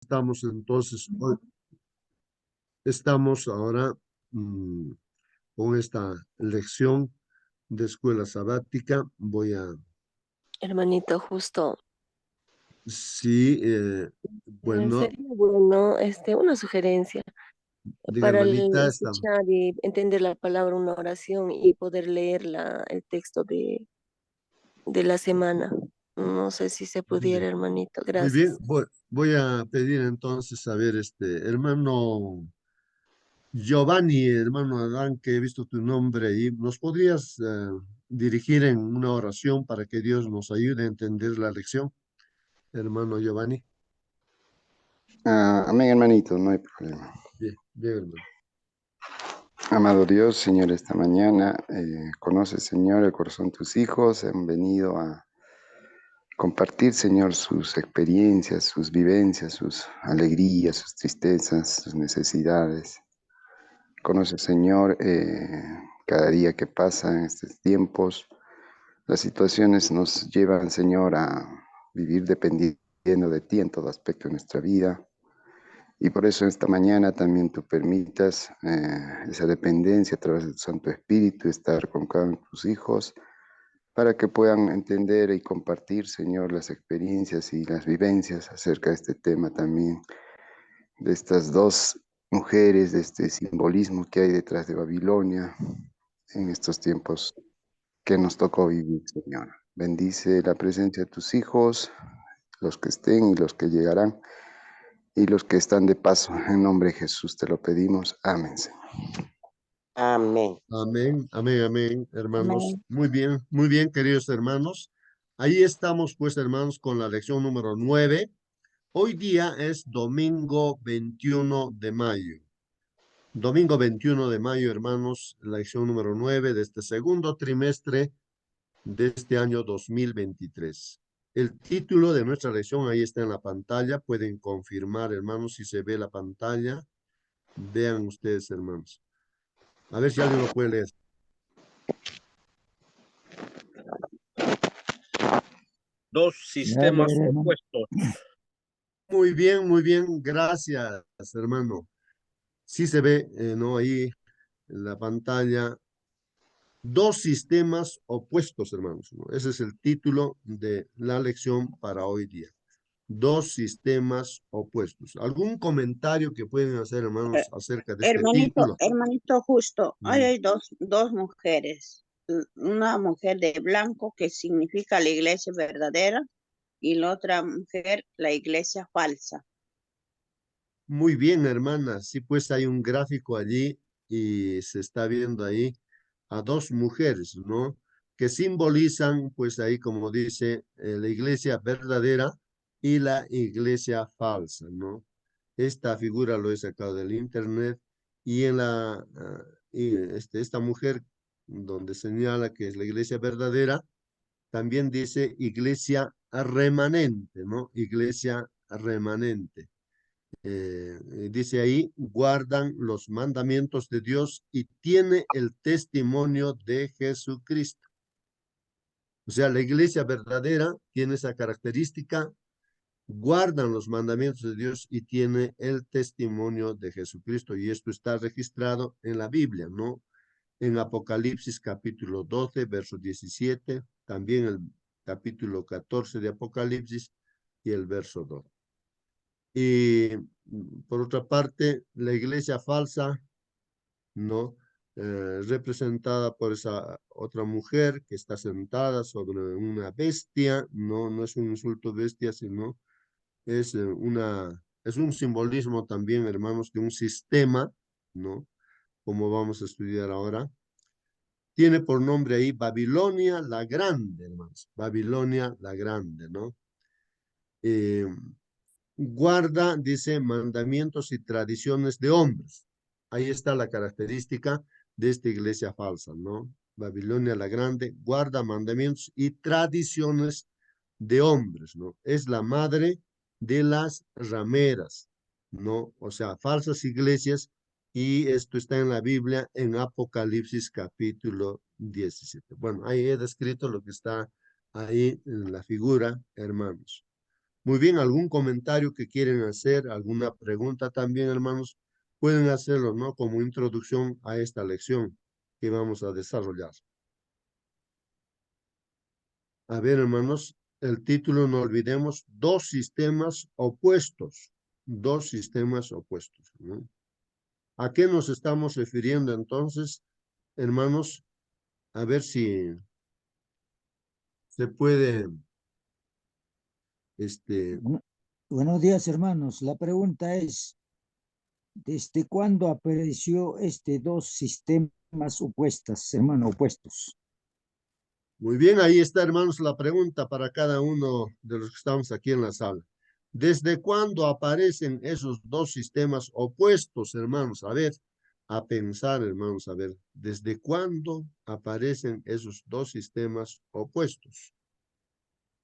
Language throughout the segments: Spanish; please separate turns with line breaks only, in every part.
Estamos entonces, estamos ahora con esta lección de escuela sabática. Voy a,
Hermanito, justo,
sí, bueno,
sería bueno, una sugerencia
diga
para
hermanita, está
escuchar y entender la palabra, una oración y poder leer el texto de la semana. No sé si se
muy
pudiera,
bien.
hermanito.
Muy bien,
Gracias.
voy a pedir entonces, a ver, hermano Giovanni, hermano Adán, que he visto tu nombre ahí, ¿nos podrías dirigir en una oración para que Dios nos ayude a entender la lección, hermano Giovanni?
Amén, hermanito, no hay problema.
Bien, bien, hermano.
Amado Dios, Señor, esta mañana, conoce, Señor, el corazón de tus hijos, han venido a compartir, Señor, sus experiencias, sus vivencias, sus alegrías, sus tristezas, sus necesidades. Conoce, Señor, cada día que pasa en estos tiempos, las situaciones nos llevan, Señor, a vivir dependiendo de ti en todo aspecto de nuestra vida. Y por eso esta mañana también tú permitas esa dependencia a través del Santo Espíritu, estar con cada uno de tus hijos, para que puedan entender y compartir, Señor, las experiencias y las vivencias acerca de este tema también, de estas dos mujeres, de este simbolismo que hay detrás de Babilonia en estos tiempos que nos tocó vivir, Señor. Bendice la presencia de tus hijos, los que estén y los que llegarán, y los que están de paso. En nombre de Jesús te lo pedimos. Amén, Señor.
Amén.
Amén, amén, amén, hermanos.
Amén.
Muy bien, queridos hermanos. Ahí estamos, pues, hermanos, con la lección número 9. Hoy día es domingo 21 de mayo. Domingo 21 de mayo, hermanos, la lección número 9 de este segundo trimestre de este año 2023. El título de nuestra lección ahí está en la pantalla. Pueden confirmar, hermanos, si se ve la pantalla. Vean ustedes, hermanos. A ver si alguien lo puede leer.
Dos sistemas opuestos.
Muy bien, gracias, hermano. Sí se ve, ¿no? Ahí en la pantalla. Dos sistemas opuestos, hermanos, ¿no? Ese es el título de la lección para hoy día. Dos sistemas opuestos. ¿Algún comentario que pueden hacer,
Eh,
hermanos, acerca de este
Hermanito,
título?
hermanito justo, ahí
Mm,
hay dos mujeres, una mujer de blanco que significa la iglesia verdadera y la otra mujer la iglesia falsa.
Muy bien, hermana. Sí, pues hay un gráfico allí y se está viendo ahí a dos mujeres, ¿no? Que simbolizan, pues ahí, como dice, la iglesia verdadera y la iglesia falsa, ¿no? Esta figura lo he sacado del internet y en esta mujer, donde señala que es la iglesia verdadera, también dice iglesia remanente, ¿no? Iglesia remanente. Dice ahí, guardan los mandamientos de Dios y tiene el testimonio de Jesucristo. O sea, la iglesia verdadera tiene esa característica, guardan los mandamientos de Dios y tiene el testimonio de Jesucristo. Y esto está registrado en la Biblia, ¿no? En Apocalipsis capítulo 12, verso 17, también el capítulo 14 de Apocalipsis y el verso 2. Y por otra parte, la iglesia falsa, ¿no? Representada por esa otra mujer que está sentada sobre una bestia, no, no es un insulto bestia, sino es un simbolismo también, hermanos, de un sistema, ¿no? Como vamos a estudiar ahora. Tiene por nombre ahí Babilonia la Grande, hermanos. Babilonia la Grande, ¿no? Eh, guarda, dice, mandamientos y tradiciones de hombres. Ahí está la característica de esta iglesia falsa, ¿no? Babilonia la Grande guarda mandamientos y tradiciones de hombres, ¿no? Es la madre de las rameras, ¿no? O sea, falsas iglesias, y esto está en la Biblia en Apocalipsis capítulo 17. Bueno, ahí he descrito lo que está ahí en la figura, hermanos. Muy bien, ¿algún comentario que quieren hacer? ¿Alguna pregunta también, hermanos? Pueden hacerlo, ¿no? Como introducción a esta lección que vamos a desarrollar. A ver, hermanos, el título, no olvidemos, dos sistemas opuestos. Dos sistemas opuestos, ¿no? ¿A qué nos estamos refiriendo entonces, hermanos? A ver si se puede,
Bu- Buenos días, hermanos. La pregunta es, ¿desde cuándo apareció este dos sistemas opuestos, hermano, opuestos?
muy bien, ahí está, hermanos, la pregunta para cada uno de los que estamos aquí en la sala. ¿Desde cuándo aparecen esos dos sistemas opuestos, hermanos? A ver, a pensar, hermanos, a ver, ¿desde cuándo aparecen esos dos sistemas opuestos?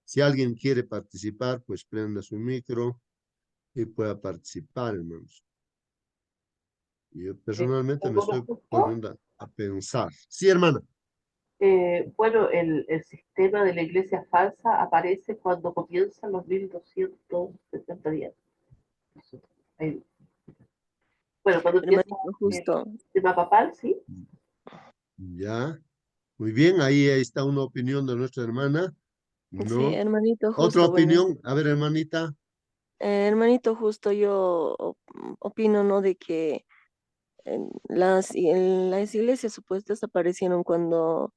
Si alguien quiere participar, pues prenda su micro y pueda participar, hermanos. Yo personalmente me
¿Alguno
estoy
justo?
poniendo a pensar. Sí, hermana.
Bueno, el sistema de la iglesia falsa aparece cuando comienzan los 1270 días. Ahí. Bueno, cuando empieza
Hermanito,
el
justo.
sistema papal, ¿sí?
Ya. Muy bien, ahí está una opinión de nuestra hermana.
Sí,
No.
hermanito,
Otra
justo, bueno.
opinión. A ver, hermanita.
Hermanito, justo yo opino, ¿no? De que las iglesias supuestas aparecieron cuando,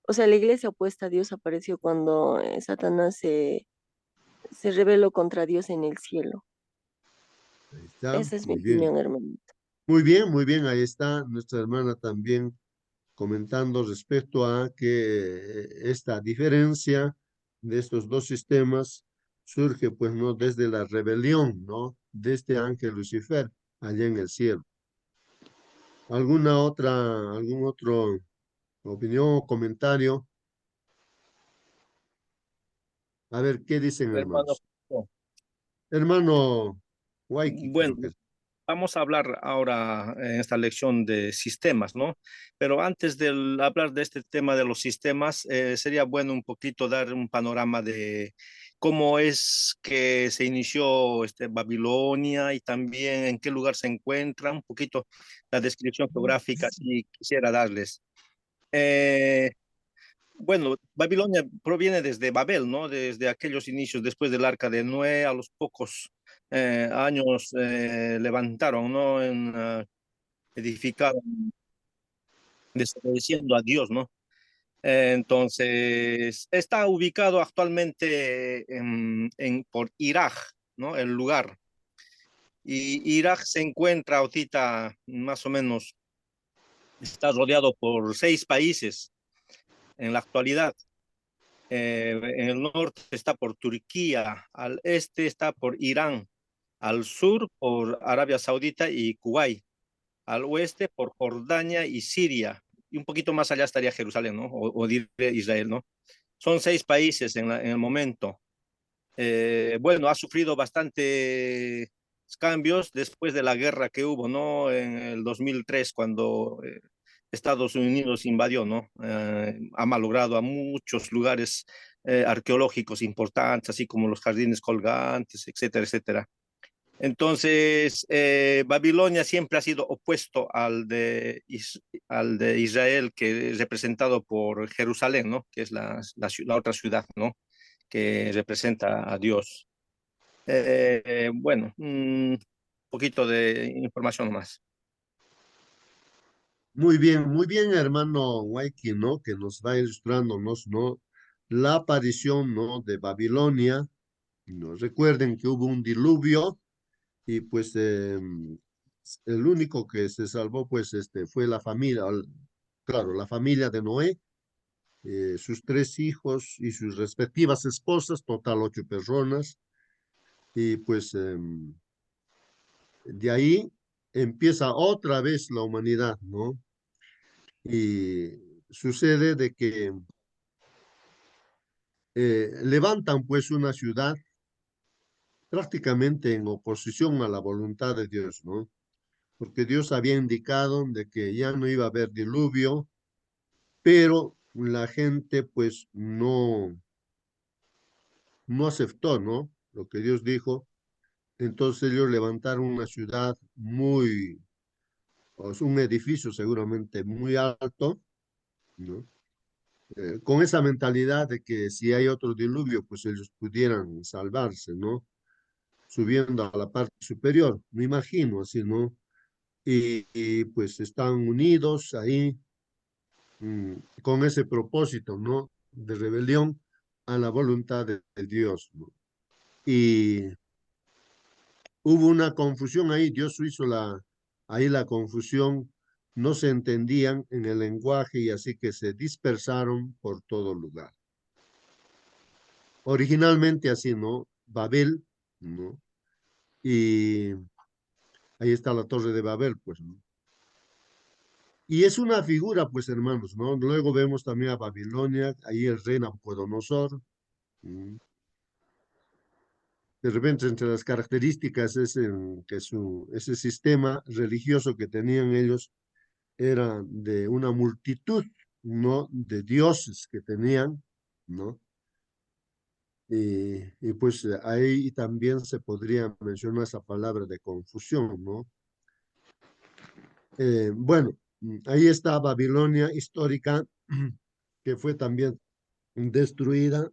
o sea, la iglesia opuesta a Dios apareció cuando Satanás se rebeló contra Dios en el cielo.
Ahí está.
Esa es mi
Muy bien.
opinión, hermanito.
Muy bien, muy bien. Ahí está nuestra hermana también comentando respecto a que esta diferencia de estos dos sistemas surge, pues, ¿no? Desde la rebelión, ¿no? De este ángel Lucifer allá en el cielo. ¿Algún otro opinión o comentario? A ver, ¿qué dicen,
Hermano.
hermanos? Hermano Waiki,
Bueno,
creo que es.
vamos a hablar ahora en esta lección de sistemas, ¿no? Pero antes de hablar de este tema de los sistemas, sería bueno un poquito dar un panorama de cómo es que se inició Babilonia y también en qué lugar se encuentra, un poquito la descripción geográfica si quisiera darles. Eh, bueno, Babilonia proviene desde Babel, ¿no? Desde aquellos inicios, después del arca de Noé, a los pocos años levantaron, ¿no? Edificaron, desobedeciendo a Dios, ¿no? Entonces, está ubicado actualmente por Irak, ¿no? El lugar. Y Irak se encuentra ahorita más o menos, está rodeado por 6 países en la actualidad. En el norte está por Turquía, al este está por Irán, al sur por Arabia Saudita y Kuwait, al oeste por Jordania y Siria, y un poquito más allá estaría Jerusalén, ¿no? O diré Israel, ¿no? Son 6 países en el momento. Bueno, ha sufrido bastantes cambios después de la guerra que hubo, ¿no? En el 2003, cuando Estados Unidos invadió, ¿no? Ha malogrado a muchos lugares arqueológicos importantes, así como los jardines colgantes, etcétera, etcétera. Entonces, Babilonia siempre ha sido opuesto al de Israel, que es representado por Jerusalén, ¿no? Que es la otra ciudad, ¿no? Que representa a Dios. Bueno, un poquito de información más.
Muy bien, hermano Waiki, ¿no? Que nos va ilustrándonos, ¿no? La aparición, ¿no? De Babilonia. ¿No? Recuerden que hubo un diluvio y pues el único que se salvó, pues, fue la familia, claro, la familia de Noé, sus 3 hijos y sus respectivas esposas, total 8 personas. Y pues de ahí empieza otra vez la humanidad, ¿no? Y sucede de que levantan pues una ciudad prácticamente en oposición a la voluntad de Dios, ¿no? Porque Dios había indicado de que ya no iba a haber diluvio, pero la gente pues no aceptó, ¿no? lo que Dios dijo. Entonces ellos levantaron una ciudad muy, o sea, un edificio seguramente muy alto, ¿no? Con esa mentalidad de que si hay otro diluvio, pues ellos pudieran salvarse, ¿no? Subiendo a la parte superior, me imagino así, ¿no? Pues están unidos ahí con ese propósito, ¿no? De rebelión a la voluntad de Dios, ¿no? Y hubo una confusión ahí, Dios hizo ahí la confusión, no se entendían en el lenguaje y así que se dispersaron por todo lugar. Originalmente así, ¿no? Babel, ¿no? Y ahí está la torre de Babel, pues, ¿no? Y es una figura, pues, hermanos, ¿no? Luego vemos también a Babilonia, ahí el rey Nabucodonosor. ¿Mm? De repente, entre las características es que ese sistema religioso que tenían ellos era de una multitud, ¿no? De dioses que tenían, ¿no? Y pues ahí también se podría mencionar esa palabra de confusión, ¿no? Bueno, ahí está Babilonia histórica, que fue también destruida.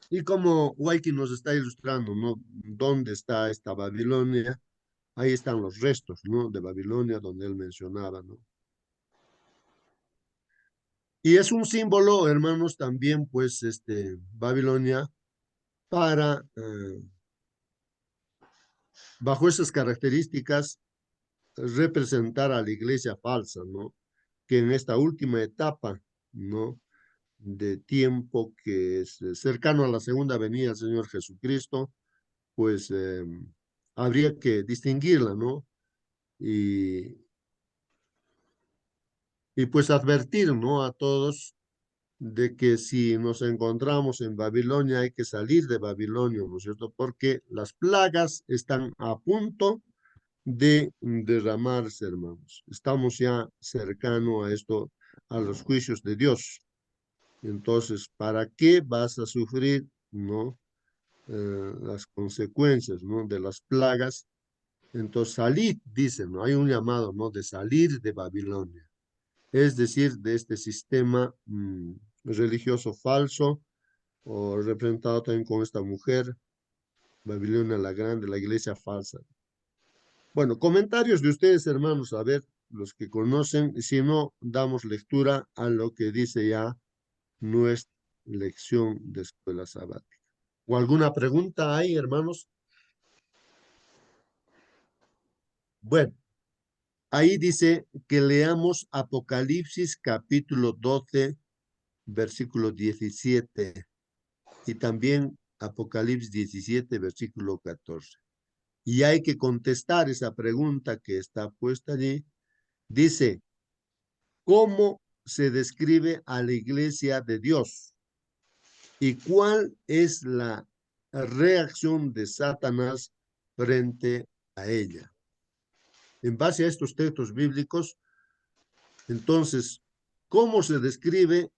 Y como Waiki nos está ilustrando, ¿no? ¿Dónde está esta Babilonia? Ahí están los restos, ¿no? De Babilonia, donde él mencionaba, ¿no? Y es un símbolo, hermanos, también, pues, Babilonia, para, bajo esas características, representar a la iglesia falsa, ¿no? Que en esta última etapa, ¿no? De tiempo que es cercano a la segunda venida del Señor Jesucristo, pues habría que distinguirla, ¿no? Y, y pues advertir, ¿no? A todos de que si nos encontramos en Babilonia hay que salir de Babilonia, ¿no es cierto? Porque las plagas están a punto de derramarse, hermanos. Estamos ya cercano a esto, a los juicios de Dios. Entonces, ¿para qué vas a sufrir, no? Las consecuencias, ¿no? De las plagas. Entonces, salid, dicen, ¿no? Hay un llamado, ¿no? De salir de Babilonia. Es decir, de este sistema religioso falso, o representado también con esta mujer, Babilonia la Grande, la iglesia falsa. Bueno, comentarios de ustedes, hermanos, a ver, los que conocen, si no, damos lectura a lo que dice ya nuestra lección de escuela sabática. ¿O alguna pregunta hay, hermanos? Bueno, ahí dice que leamos Apocalipsis capítulo 12, versículo 17, y también Apocalipsis 17, versículo 14. Y hay que contestar esa pregunta que está puesta allí. Dice, ¿cómo se describe a la iglesia de Dios? ¿Y cuál es la reacción de Satanás frente a ella? En base a estos textos bíblicos, entonces, ¿cómo se describe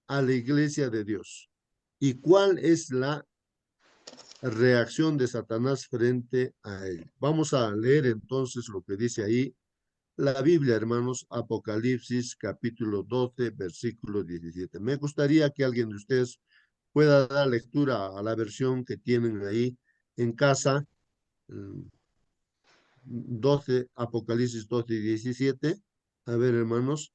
a la iglesia de Dios? ¿Y cuál es la reacción de Satanás frente a él? Vamos a leer entonces lo que dice ahí la Biblia, hermanos, Apocalipsis capítulo 12, versículo 17. Me gustaría que alguien de ustedes pueda dar lectura a la versión que tienen ahí en casa, 12, Apocalipsis 12 y 17. A ver, hermanos.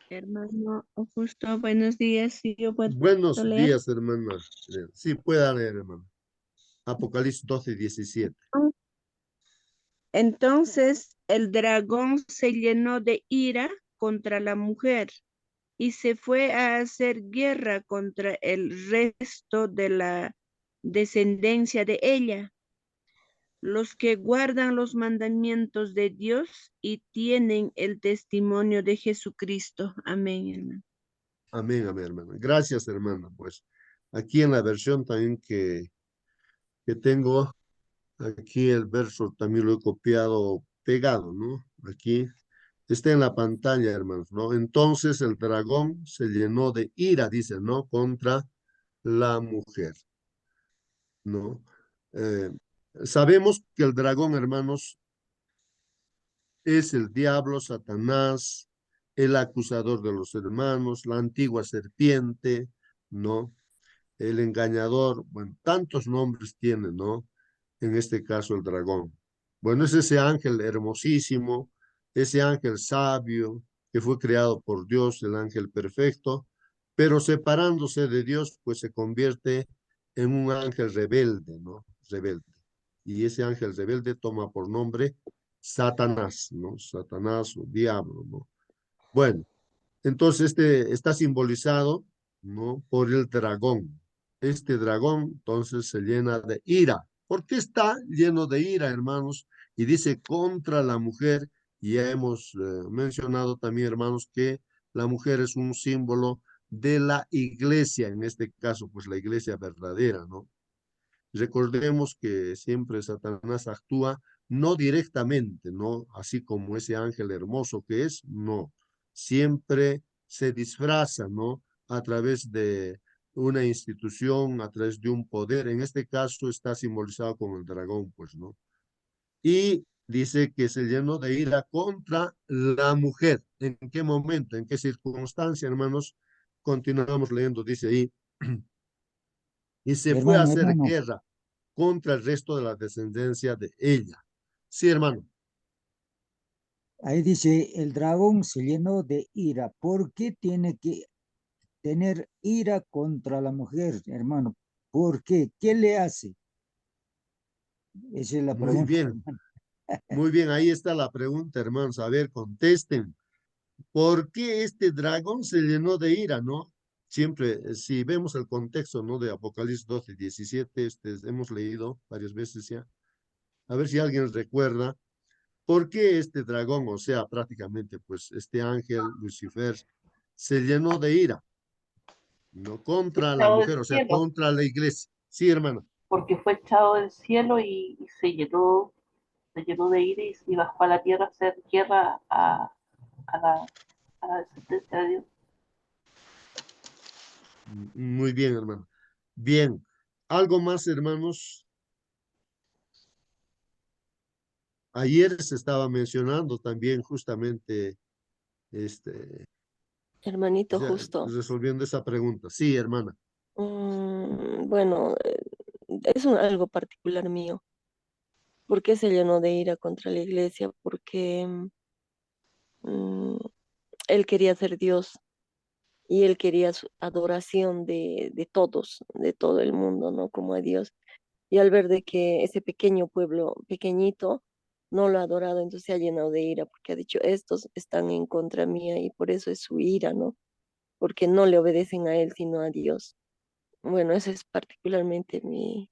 Hermano Augusto, buenos días. Si yo puedo
Buenos
leer.
días, hermana. Sí, pueda leer, hermano. Apocalipsis 12 y 17.
Entonces el dragón se llenó de ira contra la mujer y se fue a hacer guerra contra el resto de la descendencia de ella, los que guardan los mandamientos de Dios y tienen el testimonio de Jesucristo. Amén, hermano.
Amén, amén, hermano. Gracias, hermana. Pues aquí en la versión también que tengo, aquí el verso también lo he copiado, pegado, ¿no? Aquí Está en la pantalla, hermanos, ¿no? Entonces el dragón se llenó de ira, dice, ¿no? Contra la mujer, ¿no? Eh, Sabemos que el dragón, hermanos, es el diablo, Satanás, el acusador de los hermanos, la antigua serpiente, ¿no? El engañador, bueno, tantos nombres tiene, ¿no? En este caso el dragón. Bueno, es ese ángel hermosísimo, ese ángel sabio que fue creado por Dios, el ángel perfecto, pero separándose de Dios, pues se convierte en un ángel rebelde, ¿no? Rebelde. Y ese ángel rebelde toma por nombre Satanás, ¿no? Satanás o diablo, ¿no? Bueno, entonces este está simbolizado, ¿no? Por el dragón. Este dragón entonces se llena de ira. ¿Por qué está lleno de ira, hermanos? Y dice contra la mujer. Y ya hemos mencionado también, hermanos, que la mujer es un símbolo de la iglesia, en este caso, pues la iglesia verdadera, ¿no? Recordemos que siempre Satanás actúa no directamente, ¿no? Así como ese ángel hermoso que es, no. Siempre se disfraza, ¿no? A través de una institución, a través de un poder. En este caso está simbolizado con el dragón, pues, ¿no? Y dice que se llenó de ira contra la mujer. ¿En qué momento? ¿En qué circunstancia, hermanos? Continuamos leyendo, dice ahí. Y se fue a hacer
Hermano,
guerra contra el resto de la descendencia de ella. Sí, hermano.
ahí dice, el dragón se llenó de ira. ¿Por qué tiene que tener ira contra la mujer, hermano? ¿Por qué? ¿Qué le hace? Esa es la
Muy
pregunta,
bien,
hermano.
muy bien. Ahí está la pregunta, hermanos. A ver, contesten. ¿Por qué este dragón se llenó de ira, no? Siempre, si vemos el contexto, ¿no? De Apocalipsis 12, 17, hemos leído varias veces ya. A ver si alguien recuerda. ¿Por qué este dragón, o sea, prácticamente, pues, este ángel, Lucifer, se llenó de ira? No contra la
Echado del
mujer, o sea,
cielo,
contra la iglesia. Sí, hermano.
porque fue echado del cielo y se llenó de ira y bajó a la tierra a hacer guerra a a la descendencia de Dios.
Muy bien, hermano. Bien. Algo más, hermanos. Ayer se estaba mencionando también justamente, este,
Hermanito,
ya,
justo.
resolviendo esa pregunta. Sí, hermana.
Bueno, es algo particular mío. ¿Por qué se llenó de ira contra la iglesia? Porque mm, él quería ser Dios y él quería su adoración de todos, de todo el mundo, ¿no? Como a Dios. Y al ver de que ese pequeño pueblo, pequeñito, no lo ha adorado, entonces se ha llenado de ira, porque ha dicho, estos están en contra mía y por eso es su ira, ¿no? Porque no le obedecen a él, sino a Dios. Bueno, esa es particularmente mi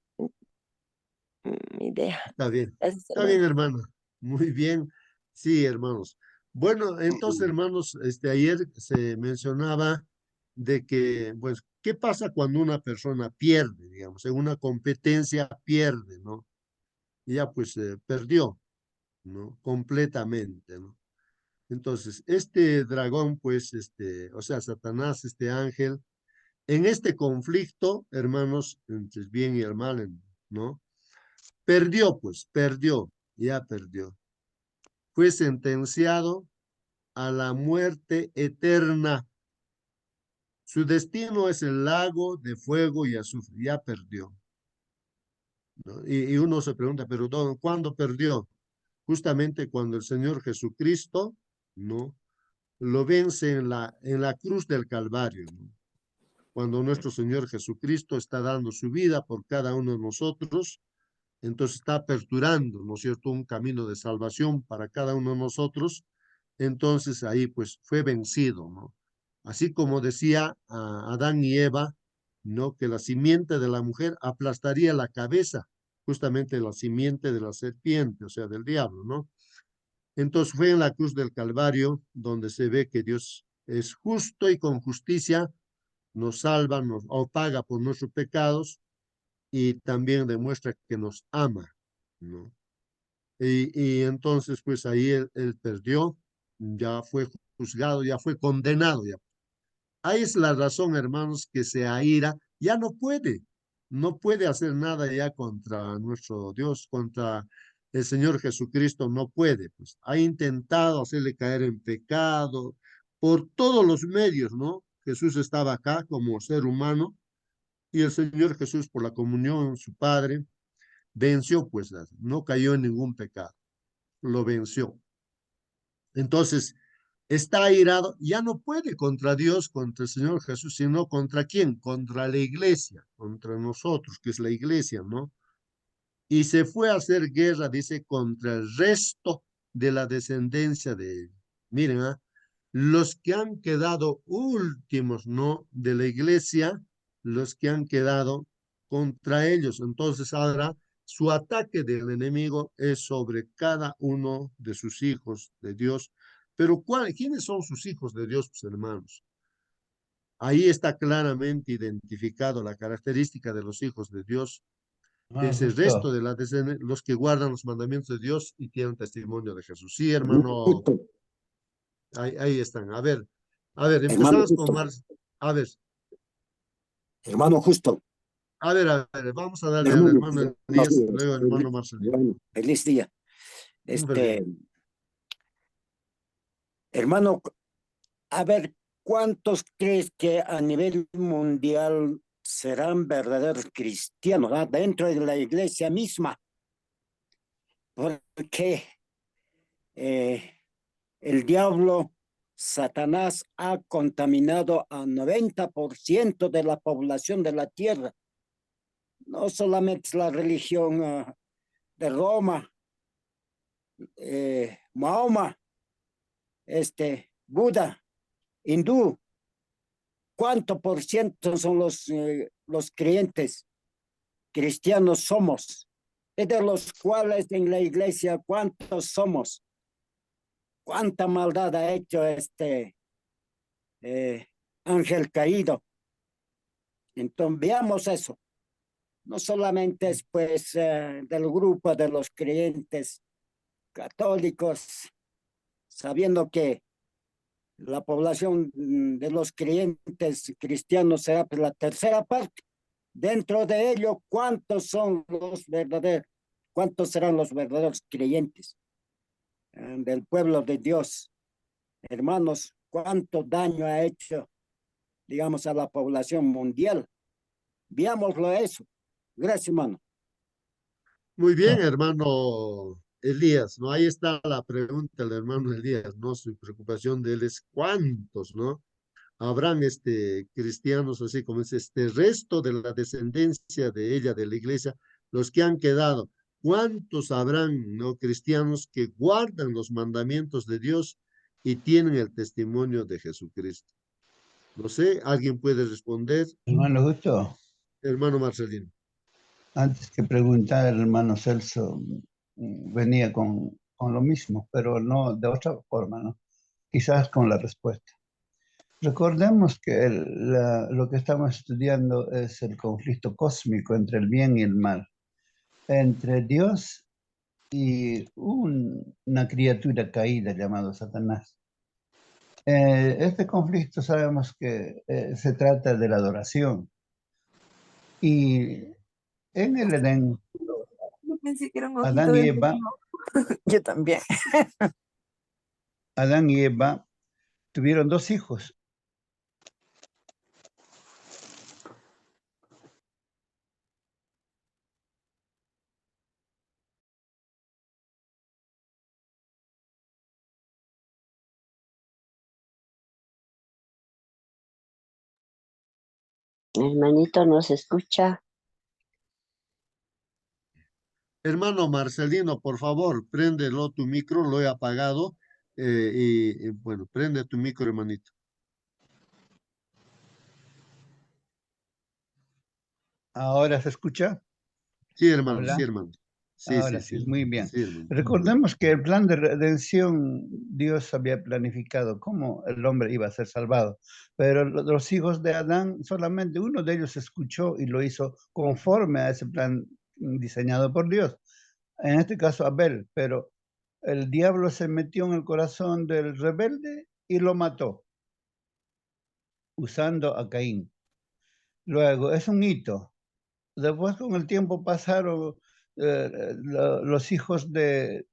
idea.
Está bien.
Gracias,
Está bien,
hermano.
hermana. Muy bien. Sí, hermanos. Bueno, entonces, hermanos, ayer se mencionaba de que, pues, ¿qué pasa cuando una persona pierde, digamos, en una competencia pierde, ¿no? Y ya, pues, perdió, ¿no? Completamente, ¿no? Entonces, este dragón, pues, o sea, Satanás, este ángel, en este conflicto, hermanos, entre el bien y el mal, ¿no? Perdió, pues, perdió, ya perdió. Fue sentenciado a la muerte eterna. Su destino es el lago de fuego y azufre, ya perdió, ¿no? Y uno se pregunta, pero ¿cuándo perdió? Justamente cuando el Señor Jesucristo, ¿no? Lo vence en la cruz del Calvario, ¿no? Cuando nuestro Señor Jesucristo está dando su vida por cada uno de nosotros, entonces está aperturando, ¿no es cierto?, un camino de salvación para cada uno de nosotros, entonces ahí pues fue vencido, ¿no? Así como decía a Adán y Eva, ¿no? Que la simiente de la mujer aplastaría la cabeza, justamente la simiente de la serpiente, o sea, del diablo, ¿no? Entonces fue en la cruz del Calvario donde se ve que Dios es justo y con justicia nos salva, nos o paga por nuestros pecados y también demuestra que nos ama, ¿no? Y entonces, pues ahí él perdió ya fue juzgado, ya fue condenado. Ya. Ahí es la razón, hermanos, que se aira, ya no puede hacer nada ya contra nuestro Dios, contra el Señor Jesucristo, no puede. Pues ha intentado hacerle caer en pecado por todos los medios, ¿no? Jesús estaba acá como ser humano y el Señor Jesús por la comunión, su Padre, venció, pues no cayó en ningún pecado, lo venció. Entonces, está airado, ya no puede contra Dios, contra el Señor Jesús, sino contra quién, contra la iglesia, contra nosotros, que es la iglesia, ¿no? Y se fue a hacer guerra, dice, contra el resto de la descendencia de él. Miren, los que han quedado últimos, ¿no? De la iglesia, los que han quedado contra ellos. Entonces ahora su ataque del enemigo es sobre cada uno de sus hijos de Dios. Pero ¿quiénes son sus hijos de Dios, pues, hermanos? Ahí está claramente identificado la característica de los hijos de Dios. Es el resto
Justo.
de la descendencia, los que guardan los mandamientos de Dios y tienen testimonio de Jesús. Sí, hermano,
Justo.
ahí están. A ver,
Hermano
empezamos con
justo.
A ver,
Hermano justo.
vamos a darle al
Hermano,
hermano
buenos
Elías,
días.
luego al hermano Marcelino.
Bueno, feliz día.
Súper bien.
Hermano, a ver, ¿cuántos crees que a nivel mundial serán verdaderos cristianos dentro de la iglesia misma? Porque el diablo, Satanás, ha contaminado a 90% de la población de la tierra. No solamente la religión de Roma, Mahoma, Buda, hindú. ¿Cuánto por ciento son los creyentes cristianos somos? De los cuales en la iglesia, ¿cuántos somos? ¿Cuánta maldad ha hecho ángel caído? Entonces veamos eso. No solamente es pues del grupo de los creyentes católicos, sabiendo que la población de los creyentes cristianos será pues, la tercera parte. Dentro de ello, ¿cuántos son los verdaderos? ¿Cuántos serán los verdaderos creyentes del pueblo de Dios? Hermanos, ¿cuánto daño ha hecho, digamos, a la población mundial? Veámoslo eso. Gracias, hermano.
Muy bien, hermano Elías, ¿no? Ahí está la pregunta del hermano Elías, ¿no? Su preocupación de él es cuántos, ¿no? Habrán cristianos, así como es este resto de la descendencia de ella, de la iglesia, los que han quedado. ¿Cuántos habrán, no, cristianos que guardan los mandamientos de Dios y tienen el testimonio de Jesucristo? No sé, ¿alguien puede responder?
Hermano Justo,
Hermano Marcelino.
antes que preguntar, el hermano Celso venía con lo mismo, pero no de otra forma, ¿no? Quizás con la respuesta. Recordemos que lo que estamos estudiando es el conflicto cósmico entre el bien y el mal, entre Dios y una criatura caída llamada Satanás. Este conflicto sabemos que se trata de la adoración. Y en el Edén,
Yo pensé que era un
Adán
ojito
y
de
Eva,
Yo también.
Adán y Eva tuvieron dos hijos.
Hermanito, ¿no se escucha?
Hermano Marcelino, por favor, préndelo tu micro, lo he apagado. Bueno, prende tu micro, hermanito.
¿Ahora se escucha?
Sí, hermano,
Hola.
sí, hermano. Sí,
Ahora
sí,
sí,
sí.
muy bien.
Sí, hermano.
Recordemos que el plan de redención Dios había planificado cómo el hombre iba a ser salvado, pero los hijos de Adán, solamente uno de ellos escuchó y lo hizo conforme a ese plan diseñado por Dios. En este caso Abel, pero el diablo se metió en el corazón del rebelde y lo mató, usando a Caín. Luego, es un hito. Después, con el tiempo, pasaron los hijos de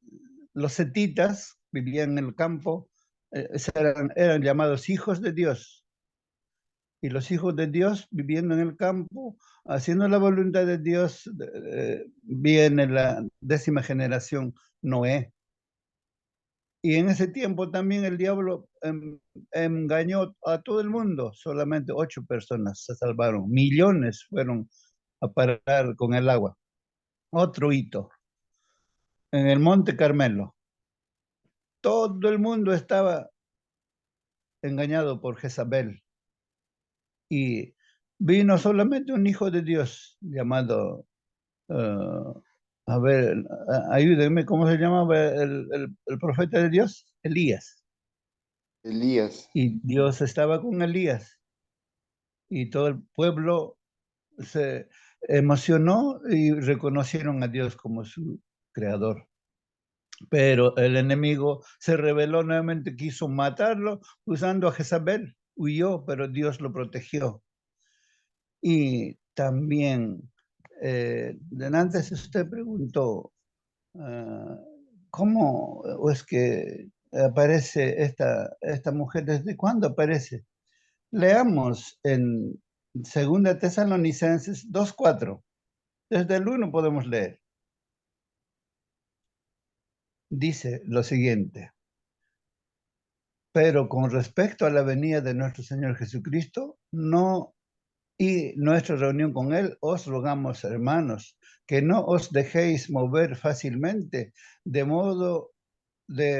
los setitas, vivían en el campo, eran llamados hijos de Dios. Y los hijos de Dios, viviendo en el campo, haciendo la voluntad de Dios, viene la 10ª generación, Noé. Y en ese tiempo también el diablo engañó a todo el mundo. Solamente 8 personas se salvaron. Millones fueron a parar con el agua. Otro hito. En el Monte Carmelo. Todo el mundo estaba engañado por Jezabel. Y vino solamente un hijo de Dios llamado, a ver, ayúdenme, ¿cómo se llamaba el profeta de Dios? Elías.
Elías.
Y Dios estaba con Elías. Y todo el pueblo se emocionó y reconocieron a Dios como su creador. Pero el enemigo se rebeló nuevamente, quiso matarlo usando a Jezabel. Huyó, pero Dios lo protegió. Y también, antes usted preguntó, ¿cómo es que aparece esta mujer? ¿Desde cuándo aparece? Leamos en 2 Tesalonicenses 2:4. Desde el 1 podemos leer. Dice lo siguiente. Pero con respecto a la venida de nuestro Señor Jesucristo, no y nuestra reunión con Él, os rogamos, hermanos, que no os dejéis mover fácilmente de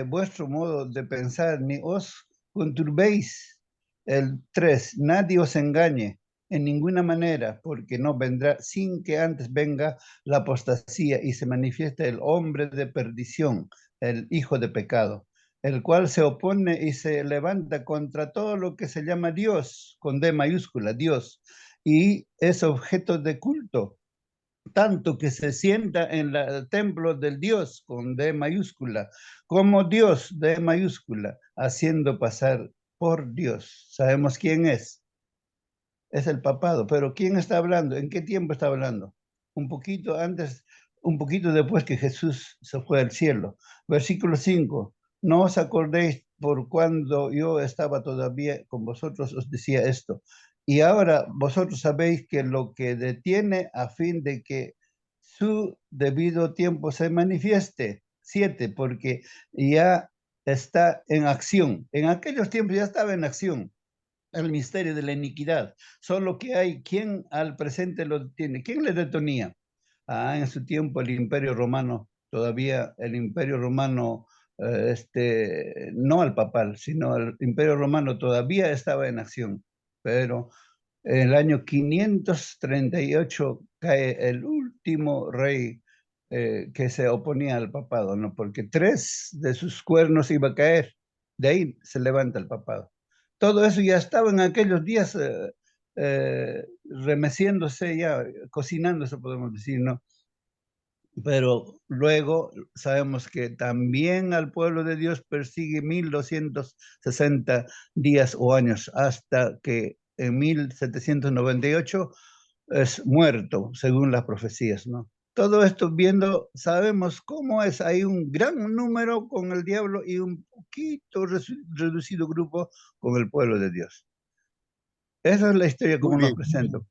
vuestro modo de pensar, ni os conturbéis. El 3, nadie os engañe en ninguna manera, porque no vendrá sin que antes venga la apostasía y se manifieste el hombre de perdición, el hijo de pecado, el cual se opone y se levanta contra todo lo que se llama Dios, con D mayúscula, Dios, y es objeto de culto, tanto que se sienta en el templo del Dios, con D mayúscula, como Dios, D mayúscula, haciendo pasar por Dios. ¿Sabemos quién es? Es el papado, pero ¿quién está hablando? ¿En qué tiempo está hablando? Un poquito antes, un poquito después que Jesús se fue al cielo. Versículo 5. No os acordéis por cuando yo estaba todavía con vosotros, os decía esto. Y ahora vosotros sabéis que lo que detiene a fin de que su debido tiempo se manifieste. 7, porque ya está en acción. En aquellos tiempos ya estaba en acción el misterio de la iniquidad. Solo que hay quien al presente lo detiene. ¿Quién le detenía? En su tiempo el Imperio Romano, todavía el Imperio Romano, no al papal, sino el Imperio Romano todavía estaba en acción. Pero en el año 538 cae el último rey que se oponía al papado, ¿no? Porque 3 de sus cuernos iba a caer. De ahí se levanta el papado. Todo eso ya estaba en aquellos días remeciéndose ya, cocinándose, podemos decir, ¿no? Pero luego sabemos que también al pueblo de Dios persigue 1260 días o años, hasta que en 1798 es muerto, según las profecías, ¿no? Todo esto viendo, sabemos cómo es, hay un gran número con el diablo y un poquito reducido grupo con el pueblo de Dios. Esa es la historia
Muy
como nos
bien,
presento.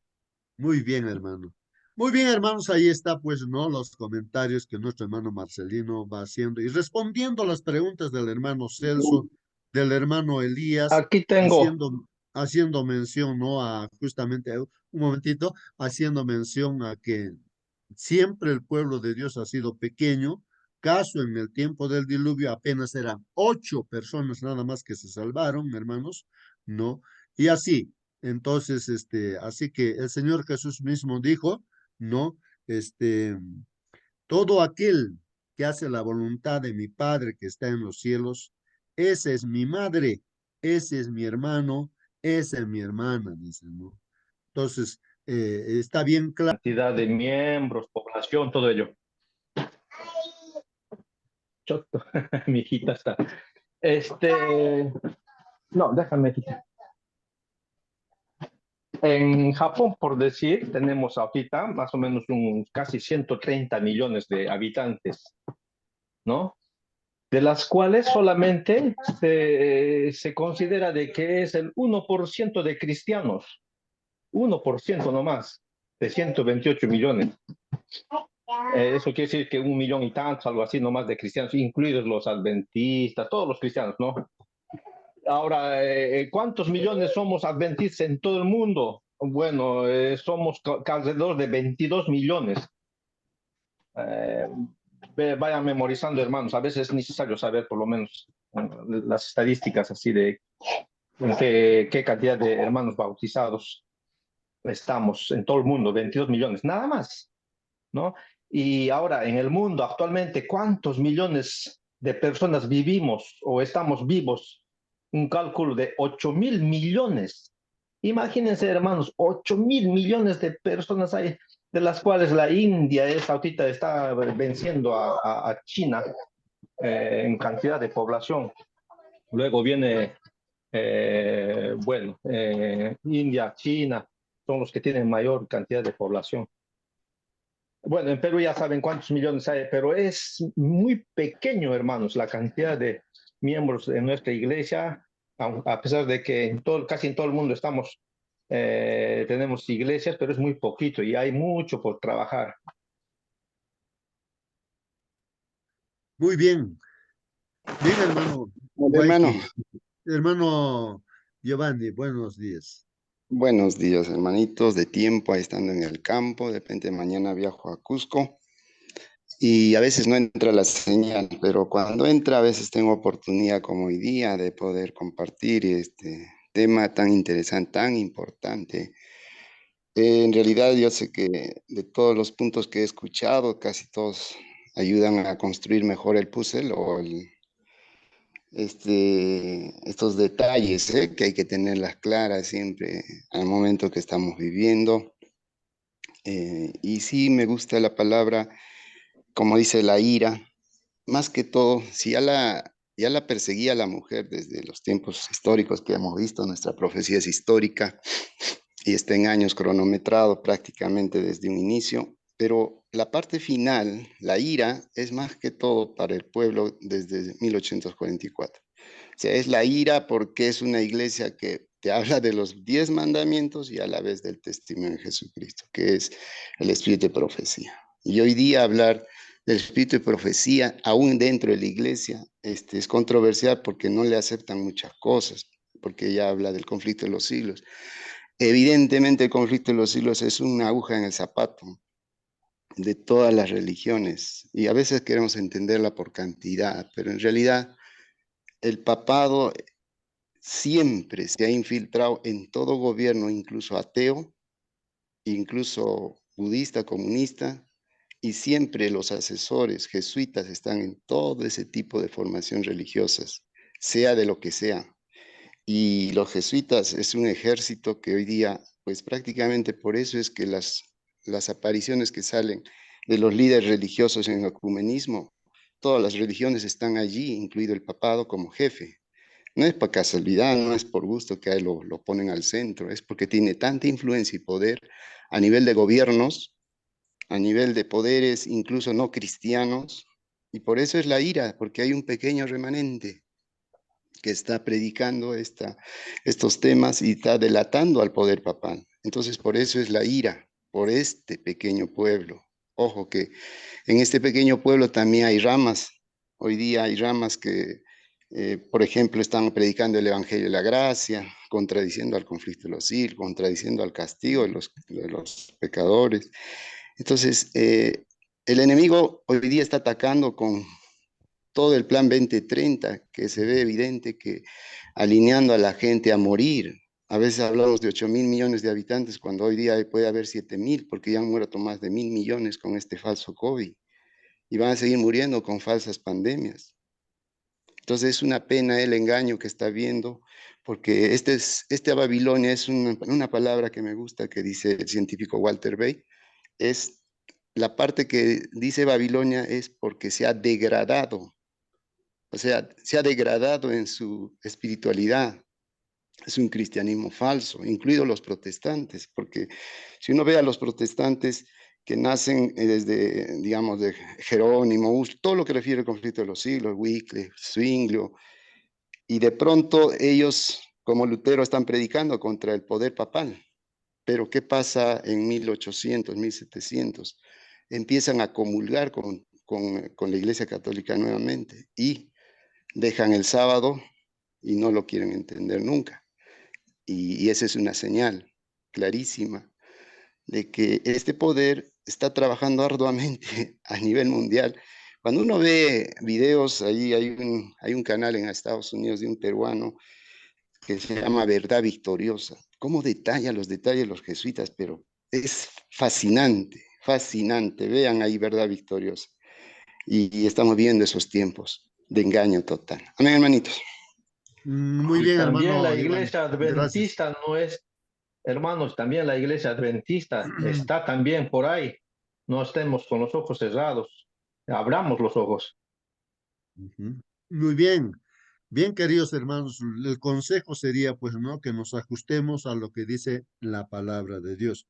muy bien, hermano. Muy bien, hermanos, ahí está, pues, ¿no? Los comentarios que nuestro hermano Marcelino va haciendo y respondiendo a las preguntas del hermano Celso, del hermano Elías,
Aquí tengo.
haciendo mención, ¿no? A justamente, un momentito, haciendo mención a que siempre el pueblo de Dios ha sido pequeño. Caso en el tiempo del diluvio apenas eran 8 personas nada más que se salvaron, hermanos, ¿no? Y así, entonces, así que el Señor Jesús mismo dijo, ¿no? Todo aquel que hace la voluntad de mi Padre que está en los cielos, esa es mi madre, ese es mi hermano, esa es mi hermana, dice, ¿no? Entonces, está bien claro.
Cantidad de miembros, población, todo ello. choto. Mi hijita está. No, déjame quitar. En Japón, por decir, tenemos ahorita más o menos casi 130 millones de habitantes, ¿no? De las cuales solamente se considera de que es el 1% de cristianos, 1% nomás, de 128 millones. Eso quiere decir que 1 millón y tantos, algo así nomás de cristianos, incluidos los adventistas, todos los cristianos, ¿no? Ahora, ¿cuántos millones somos adventistas en todo el mundo? Bueno, somos alrededor de 22 millones. Vayan memorizando, hermanos. A veces es necesario saber por lo menos las estadísticas así de qué cantidad de hermanos bautizados estamos en todo el mundo, 22 millones, nada más, ¿no? Y ahora, en el mundo actualmente, ¿cuántos millones de personas vivimos o estamos vivos? Un cálculo de 8.000 millones. Imagínense, hermanos, 8.000 millones de personas hay, de las cuales la India ahorita está venciendo a China en cantidad de población. Luego viene, India, China, son los que tienen mayor cantidad de población. Bueno, en Perú ya saben cuántos millones hay, pero es muy pequeño, hermanos, la cantidad de miembros de nuestra iglesia, a pesar de que casi en todo el mundo tenemos iglesias, pero es muy poquito y hay mucho por trabajar.
Muy bien. Bien, hermano
Hermano,
Waiki. Hermano Giovanni, buenos días.
buenos días, hermanitos, de tiempo ahí estando en el campo. De repente mañana viajo a Cusco y a veces no entra la señal, pero cuando entra a veces tengo oportunidad como hoy día de poder compartir este tema tan interesante, tan importante. En realidad yo sé que de todos los puntos que he escuchado, casi todos ayudan a construir mejor el puzzle o estos detalles, que hay que tenerlas claras siempre al momento que estamos viviendo. Y sí me gusta la palabra, como dice, la ira. Más que todo, si ya la perseguía la mujer desde los tiempos históricos que hemos visto, nuestra profecía es histórica y está en años cronometrado prácticamente desde un inicio, pero la parte final, la ira, es más que todo para el pueblo desde 1844. O sea, es la ira porque es una iglesia que te habla de los 10 mandamientos y a la vez del testimonio de Jesucristo, que es el espíritu de profecía. Y hoy día hablar del espíritu de profecía, aún dentro de la iglesia, es controversial porque no le aceptan muchas cosas, porque ella habla del conflicto de los siglos. Evidentemente el conflicto de los siglos es una aguja en el zapato de todas las religiones y a veces queremos entenderla por cantidad, pero en realidad el papado siempre se ha infiltrado en todo gobierno, incluso ateo, incluso budista, comunista, y siempre los asesores jesuitas están en todo ese tipo de formación religiosas, sea de lo que sea. Y los jesuitas es un ejército que hoy día, pues prácticamente por eso es que las apariciones que salen de los líderes religiosos en el ecumenismo, todas las religiones están allí, incluido el papado como jefe. No es por casualidad, no es por gusto que a él lo ponen al centro, es porque tiene tanta influencia y poder a nivel de gobiernos, a nivel de poderes incluso no cristianos, y por eso es la ira, porque hay un pequeño remanente que está predicando estos temas y está delatando al poder papal. Entonces, por eso es la ira, por este pequeño pueblo. Ojo que en este pequeño pueblo también hay ramas. Hoy día hay ramas que, por ejemplo, están predicando el Evangelio de la Gracia, contradiciendo al conflicto de los siglos, contradiciendo al castigo de los pecadores. Entonces, el enemigo hoy día está atacando con todo el plan 2030, que se ve evidente que alineando a la gente a morir. A veces hablamos de 8.000 millones de habitantes, cuando hoy día puede haber 7.000, porque ya han muerto más de 1.000 millones con este falso COVID. Y van a seguir muriendo con falsas pandemias. Entonces es una pena el engaño que está viendo, porque esta Babilonia es una palabra que me gusta, que dice el científico Walter Bay, es la parte que dice Babilonia es porque se ha degradado O sea, se ha degradado en su espiritualidad. Es un cristianismo falso, incluidos los protestantes, porque si uno ve a los protestantes que nacen desde, digamos, de Jerónimo, todo lo que refiere al conflicto de los siglos, Wycliffe, Zwinglio, y de pronto ellos, como Lutero, están predicando contra el poder papal. Pero ¿qué pasa en 1800, 1700? Empiezan a comulgar con la Iglesia Católica nuevamente y dejan el sábado y no lo quieren entender nunca. Y esa es una señal clarísima de que este poder está trabajando arduamente a nivel mundial. Cuando uno ve videos, ahí hay un canal en Estados Unidos de un peruano que se llama Verdad Victoriosa. Cómo detalla los detalles los jesuitas, pero es fascinante, fascinante. Vean ahí Verdad Victoriosa. Y estamos viendo esos tiempos de engaño total. Amén, hermanitos.
Muy
Y
bien,
también la
hermano Iván.
iglesia
Gracias.
adventista no es, hermanos, también la iglesia adventista está también por ahí. No estemos con los ojos cerrados, abramos los ojos.
Muy bien. Bien, queridos hermanos, el consejo sería, pues, ¿no? Que nos ajustemos a lo que dice la palabra de Dios,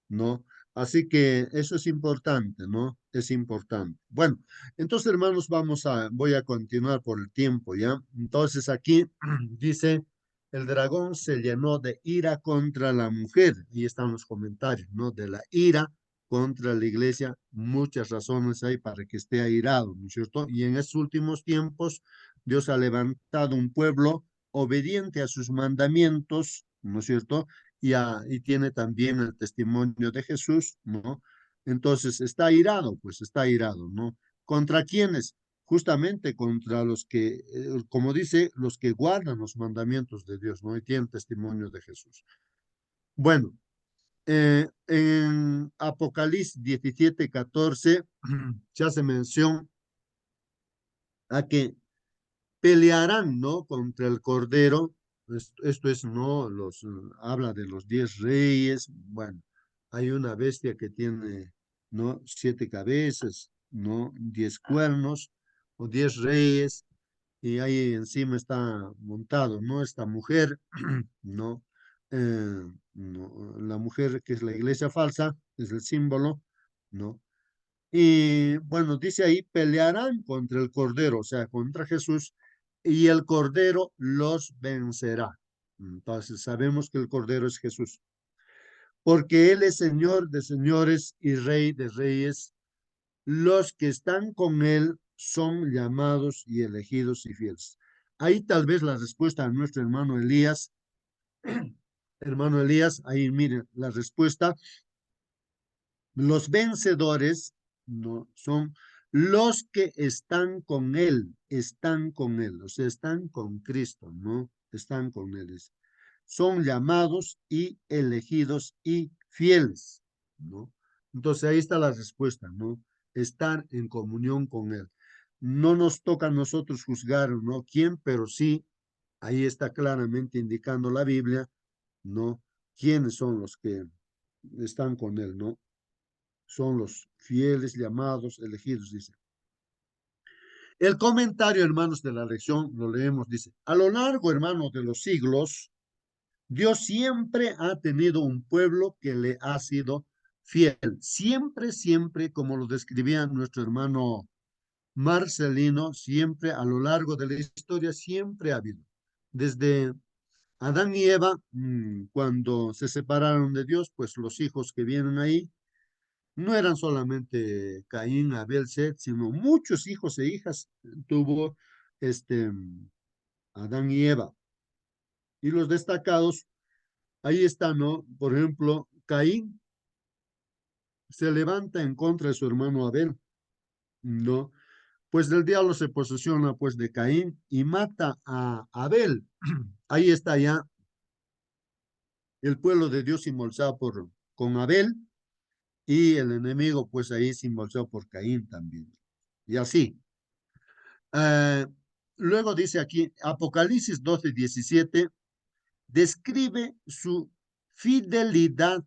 ¿no? Así que eso es importante, ¿no? Es importante. Bueno, entonces, hermanos, voy a continuar por el tiempo, ¿ya? Entonces, aquí dice, el dragón se llenó de ira contra la mujer. Ahí están los comentarios, ¿no? De la ira contra la iglesia, muchas razones hay para que esté airado, ¿no es cierto? Y en estos últimos tiempos, Dios ha levantado un pueblo obediente a sus mandamientos, ¿no es cierto? Y tiene también el testimonio de Jesús, ¿no? Entonces está airado, pues está airado, ¿no? ¿Contra quiénes? Justamente contra los que, como dice, los que guardan los mandamientos de Dios, ¿no? Y tienen testimonio de Jesús. Bueno, en Apocalipsis 17:14 se hace mención a que pelearán, ¿no? Contra el Cordero. Esto es, ¿no? Habla de los 10 reyes. Bueno, hay una bestia que tiene, ¿no? 7 cabezas, ¿no? 10 cuernos o 10 reyes. Y ahí encima está montado, ¿no? Esta mujer, ¿no? La mujer que es la iglesia falsa, es el símbolo, ¿no? Y bueno, dice ahí, pelearán contra el Cordero, o sea, contra Jesús, y el Cordero los vencerá. Entonces, sabemos que el Cordero es Jesús, porque Él es Señor de señores y Rey de reyes. Los que están con Él son llamados y elegidos y fieles. Ahí tal vez la respuesta a nuestro hermano Elías. Hermano Elías, ahí miren la respuesta. Los vencedores no son los que están con él, o sea, están con Cristo, ¿no? Están con él. Son llamados y elegidos y fieles, ¿no? Entonces ahí está la respuesta, ¿no? Estar en comunión con él. No nos toca a nosotros juzgar, ¿no? ¿Quién? Pero sí, ahí está claramente indicando la Biblia, ¿no? ¿Quiénes son los que están con él, ¿no? Son los fieles, llamados, elegidos, dice. El comentario, hermanos, de la lección, lo leemos, dice, a lo largo, hermanos, de los siglos, Dios siempre ha tenido un pueblo que le ha sido fiel. Siempre, siempre, como lo describía nuestro hermano Marcelino, siempre a lo largo de la historia, siempre ha habido. Desde Adán y Eva, cuando se separaron de Dios, pues los hijos que vienen ahí, no eran solamente Caín, Abel, Set, sino muchos hijos e hijas tuvo Adán y Eva. Y los destacados, ahí están, ¿no? Por ejemplo, Caín se levanta en contra de su hermano Abel, ¿no? Pues el diablo se posesiona, pues, de Caín y mata a Abel. Ahí está ya el pueblo de Dios simbolizado con Abel y el enemigo, pues, ahí simbolizado por Caín también. Y así. Luego dice aquí, Apocalipsis 12:17, describe su fidelidad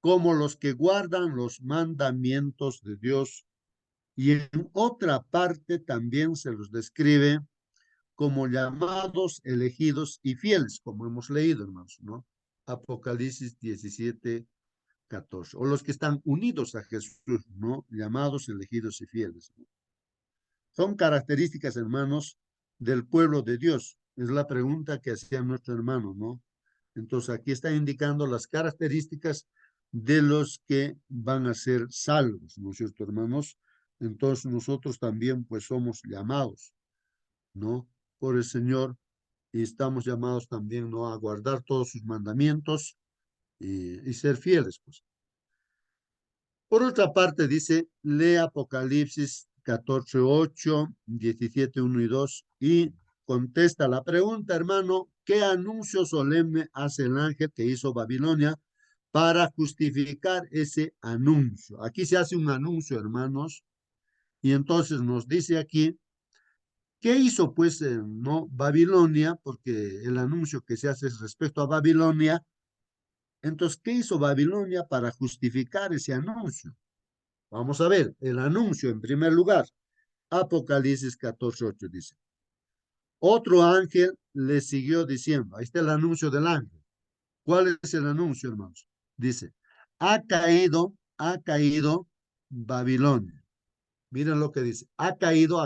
como los que guardan los mandamientos de Dios Y en otra parte también se los describe como llamados, elegidos y fieles, como hemos leído, hermanos, ¿no? Apocalipsis 17, 14. O los que están unidos a Jesús, ¿no? Llamados, elegidos y fieles, ¿no? Son características, hermanos, del pueblo de Dios. Es la pregunta que hacía nuestro hermano, ¿no? Entonces aquí está indicando las características de los que van a ser salvos, ¿no es cierto, hermanos? Entonces nosotros también pues somos llamados, ¿no? Por el Señor y estamos llamados también, ¿no? A guardar todos sus mandamientos y ser fieles, pues. Por otra parte, dice, lee Apocalipsis 14, 8, 17, 1 y 2 y contesta la pregunta, hermano, ¿qué anuncio solemne hace el ángel que hizo Babilonia para justificar ese anuncio? Aquí se hace un anuncio, hermanos, y entonces nos dice aquí, ¿qué hizo pues no Babilonia? Porque el anuncio que se hace es respecto a Babilonia. Entonces, ¿qué hizo Babilonia para justificar ese anuncio? Vamos a ver, el anuncio en primer lugar. Apocalipsis 14, 8 dice. Otro ángel le siguió diciendo, ahí está el anuncio del ángel. ¿Cuál es el anuncio, hermanos? Dice, ha caído Babilonia. Miren lo que dice, ha caído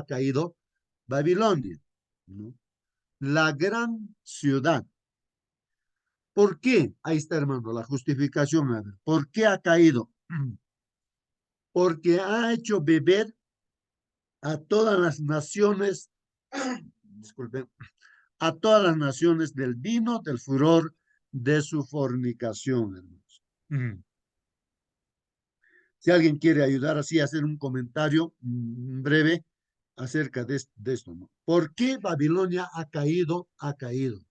Babilonia, ¿no? La gran ciudad. ¿Por qué? Ahí está, hermano, la justificación. A ver, ¿por qué ha caído? Porque ha hecho beber a todas las naciones, disculpen, a todas las naciones del vino del furor de su fornicación, hermanos. Si alguien quiere ayudar así a hacer un comentario breve acerca de esto, ¿no? ¿Por qué Babilonia ha caído? Ha caído.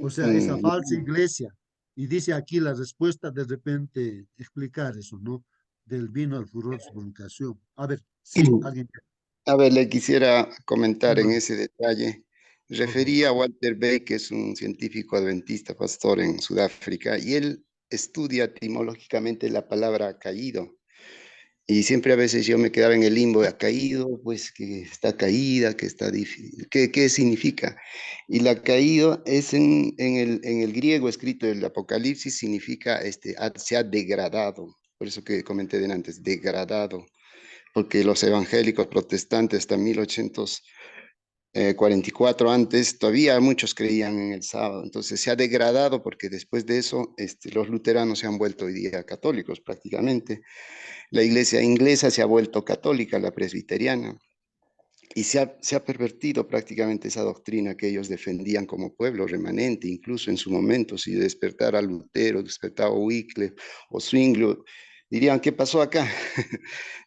O sea, esa falsa iglesia. Y dice aquí la respuesta, de repente, explicar eso, ¿no? Del vino al furor de su fornicación. A ver, sí, alguien.
A ver, le quisiera comentar en
Hermano,
ese detalle.
por favor.
Refería a Walter Bay, que es un científico adventista, pastor en Sudáfrica, y él estudia etimológicamente la palabra caído. Y siempre a veces yo me quedaba en el limbo, ha caído, pues que está caída, que está difícil, ¿qué significa? Y la caído es en el griego escrito del Apocalipsis, significa se ha degradado, por eso que comenté de antes, degradado, porque los evangélicos protestantes hasta 1844 antes, todavía muchos creían en el sábado, entonces se ha degradado porque después de eso los luteranos se han vuelto hoy día católicos prácticamente. La iglesia inglesa se ha vuelto católica, la presbiteriana, y se ha pervertido prácticamente esa doctrina que ellos defendían como pueblo remanente, incluso en su momento, si despertara Lutero, despertara Wycliffe o Zwingli, dirían, ¿qué pasó acá?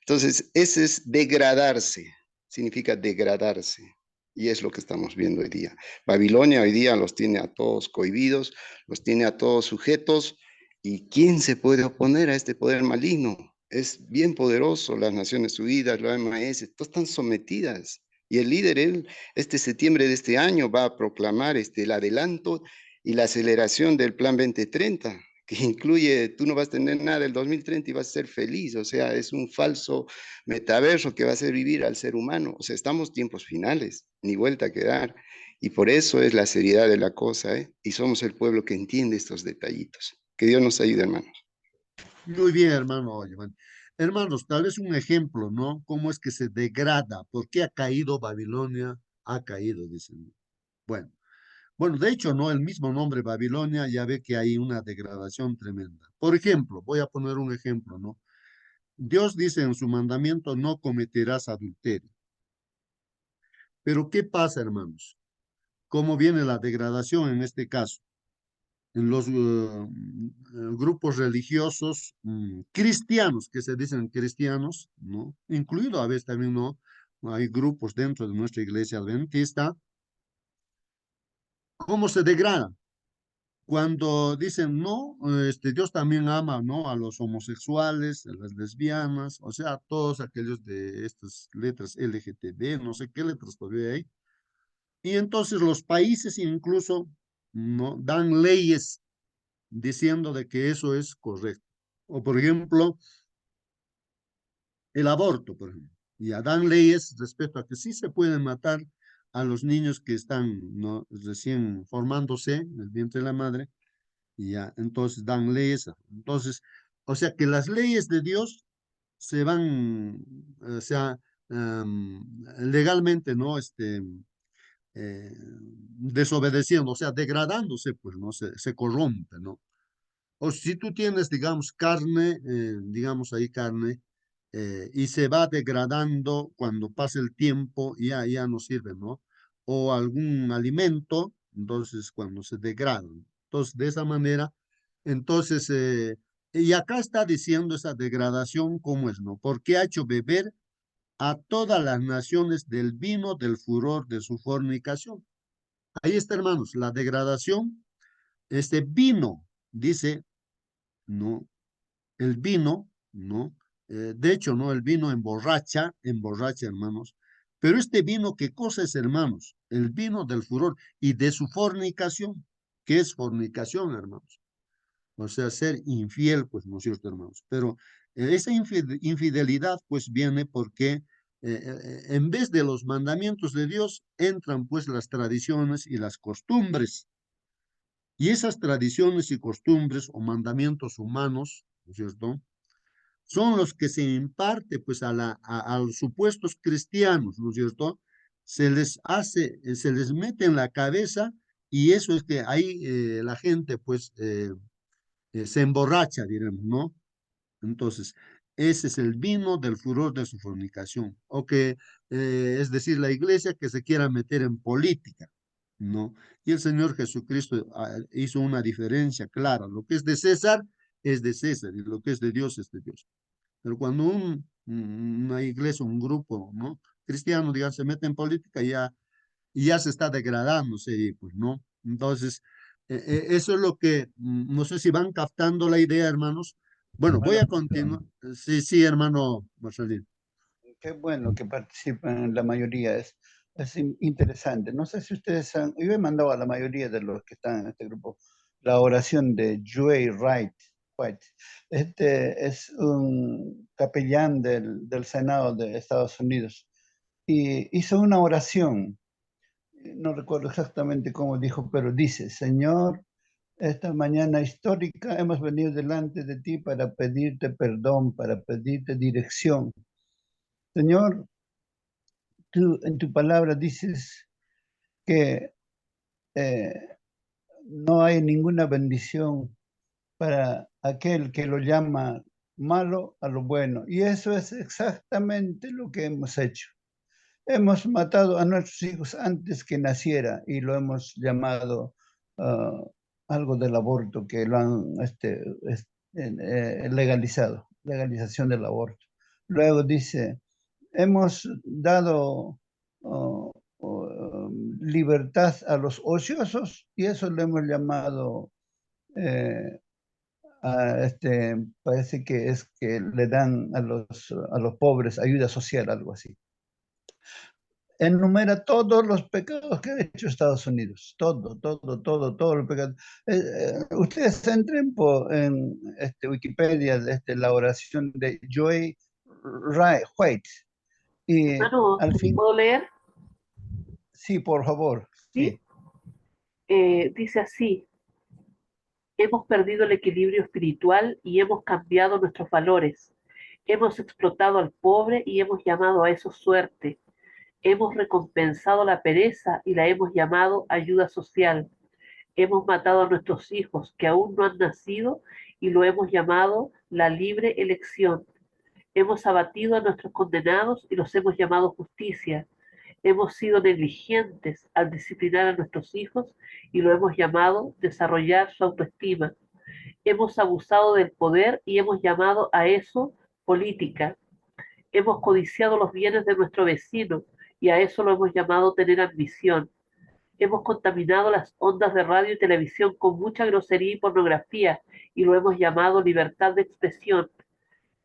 Entonces, ese es degradarse, significa degradarse, y es lo que estamos viendo hoy día. Babilonia hoy día los tiene a todos cohibidos, los tiene a todos sujetos, ¿y quién se puede oponer a este poder maligno? Es bien poderoso, las Naciones Unidas, la OMS, todas están sometidas. Y el líder, él, este septiembre de este año va a proclamar el adelanto y la aceleración del Plan 2030, que incluye, tú no vas a tener nada del 2030 y vas a ser feliz. O sea, es un falso metaverso que va a hacer vivir al ser humano. O sea, estamos tiempos finales, ni vuelta que dar. Y por eso es la seriedad de la cosa, ¿eh? Y somos el pueblo que entiende estos detallitos. Que Dios nos ayude, hermanos.
Muy bien, hermano Iván. Hermanos, tal vez un ejemplo, ¿no? ¿Cómo es que se degrada? ¿Por qué ha caído Babilonia? Ha caído, dicen. Bueno, de hecho, ¿no? El mismo nombre Babilonia ya ve que hay una degradación tremenda. Por ejemplo, voy a poner un ejemplo, ¿no? Dios dice en su mandamiento, no cometerás adulterio. Pero ¿qué pasa, hermanos? ¿Cómo viene la degradación en este caso? En los grupos religiosos cristianos, que se dicen cristianos, ¿no? Incluido a veces también, ¿no? Hay grupos dentro de nuestra iglesia adventista. ¿Cómo se degrada? Cuando dicen, no, Dios también ama, ¿no? A los homosexuales, a las lesbianas, o sea, a todos aquellos de estas letras LGTB, no sé qué letras todavía hay. Y entonces los países incluso, ¿no? Dan leyes diciendo de que eso es correcto. O por ejemplo, el aborto, por ejemplo. Ya dan leyes respecto a que sí se pueden matar a los niños que están, ¿no?, recién formándose en el vientre de la madre, y ya, entonces dan leyes. Entonces, o sea que las leyes de Dios se van, o sea, legalmente, ¿no? Desobedeciendo, o sea, degradándose, pues, ¿no? Se corrompe, ¿no? O si tú tienes, digamos, carne, digamos ahí carne, y se va degradando cuando pasa el tiempo, ya no sirve, ¿no? O algún alimento, entonces cuando se degradan. Entonces, de esa manera, entonces, y acá está diciendo esa degradación, ¿cómo es, no? Porque ha hecho beber a todas las naciones del vino del furor de su fornicación. Ahí está, hermanos, la degradación. Este vino, dice, no, el vino, ¿no? De hecho, ¿no? El vino emborracha, emborracha, hermanos. Pero este vino, ¿qué cosa es, hermanos? El vino del furor y de su fornicación. ¿Qué es fornicación, hermanos? O sea, ser infiel, pues, ¿no es cierto, hermanos? Pero esa infidelidad, pues, viene porque en vez de los mandamientos de Dios, entran, pues, las tradiciones y las costumbres. Y esas tradiciones y costumbres o mandamientos humanos, ¿no es cierto?, son los que se imparte pues a los supuestos cristianos, ¿no es cierto? Se les hace, se les mete en la cabeza y eso es que ahí la gente pues se emborracha, diremos, ¿no? Entonces, ese es el vino del furor de su fornicación, o que es decir, la iglesia que se quiera meter en política, ¿no? Y el Señor Jesucristo hizo una diferencia clara, lo que es de César es de César y lo que es de Dios es de Dios. Pero cuando una iglesia, un grupo, ¿no?, cristiano, digamos, se mete en política, ya se está degradándose, y pues, ¿no? Entonces, eso es lo que, no sé si van captando la idea, hermanos. Bueno, voy
Bueno,
a continuar. Sí, sí, hermano Marcelino.
qué bueno que participan la mayoría, es interesante. No sé si ustedes han, yo he mandado a la mayoría de los que están en este grupo la oración de Joy Wright. White. Este es un capellán del Senado de Estados Unidos y hizo una oración, no recuerdo exactamente cómo dijo, pero dice: Señor, esta mañana histórica hemos venido delante de ti para pedirte perdón, para pedirte dirección. Señor, tú en tu palabra dices que no hay ninguna bendición para aquel que lo llama malo a lo bueno. Y eso es exactamente lo que hemos hecho. Hemos matado a nuestros hijos antes que naciera y lo hemos llamado algo del aborto, que lo han legalizado, legalización del aborto. Luego dice, hemos dado libertad a los ociosos y eso lo hemos llamado, parece que es que le dan a los pobres ayuda social, algo así. Enumera todos los pecados que ha hecho Estados Unidos, todos los pecados. Ustedes entren en Wikipedia, la oración de Joy White, y
Hermano,
al fin,
¿puedo leer?
sí, por favor,
¿Sí?
sí.
Dice así: hemos perdido el equilibrio espiritual y hemos cambiado nuestros valores. Hemos explotado al pobre y hemos llamado a eso suerte. Hemos recompensado la pereza y la hemos llamado ayuda social. Hemos matado a nuestros hijos que aún no han nacido y lo hemos llamado la libre elección. Hemos abatido a nuestros condenados y los hemos llamado justicia. Hemos sido negligentes al disciplinar a nuestros hijos y lo hemos llamado desarrollar su autoestima. Hemos abusado del poder y hemos llamado a eso política. Hemos codiciado los bienes de nuestro vecino y a eso lo hemos llamado tener ambición. Hemos contaminado las ondas de radio y televisión con mucha grosería y pornografía y lo hemos llamado libertad de expresión.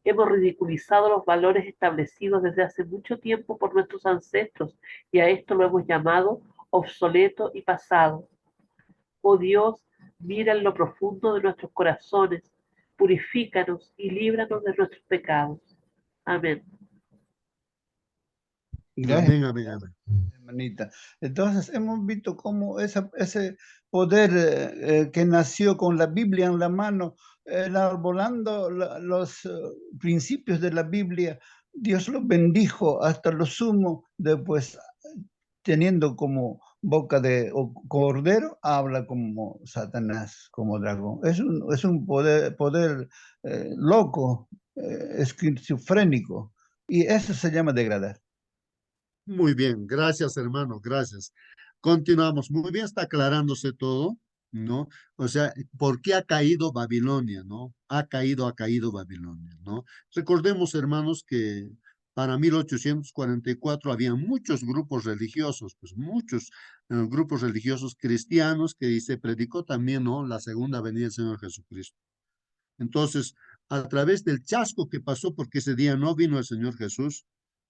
Hemos ridiculizado los valores establecidos desde hace mucho tiempo por nuestros ancestros y a esto lo hemos llamado obsoleto y pasado. Oh Dios, mira en lo profundo de nuestros corazones, purifícanos y líbranos de nuestros pecados. Amén.
Gracias,
Amén, amén, amén.
hermanita. Entonces hemos visto cómo ese poder que nació con la Biblia en la mano, enarbolando los principios de la Biblia, Dios los bendijo hasta lo sumo, después teniendo como boca de cordero, habla como Satanás, como dragón. Es un poder loco, esquizofrénico, y eso se llama degradar.
Muy bien, gracias hermano, gracias. Continuamos. Muy bien, está aclarándose todo, ¿no? O sea, ¿por qué ha caído Babilonia, no? Ha caído Babilonia, ¿no? Recordemos, hermanos, que para 1844 había muchos grupos religiosos, pues muchos grupos religiosos cristianos que se predicó también, ¿no? La segunda venida del Señor Jesucristo. Entonces, a través del chasco que pasó, porque ese día no vino el Señor Jesús,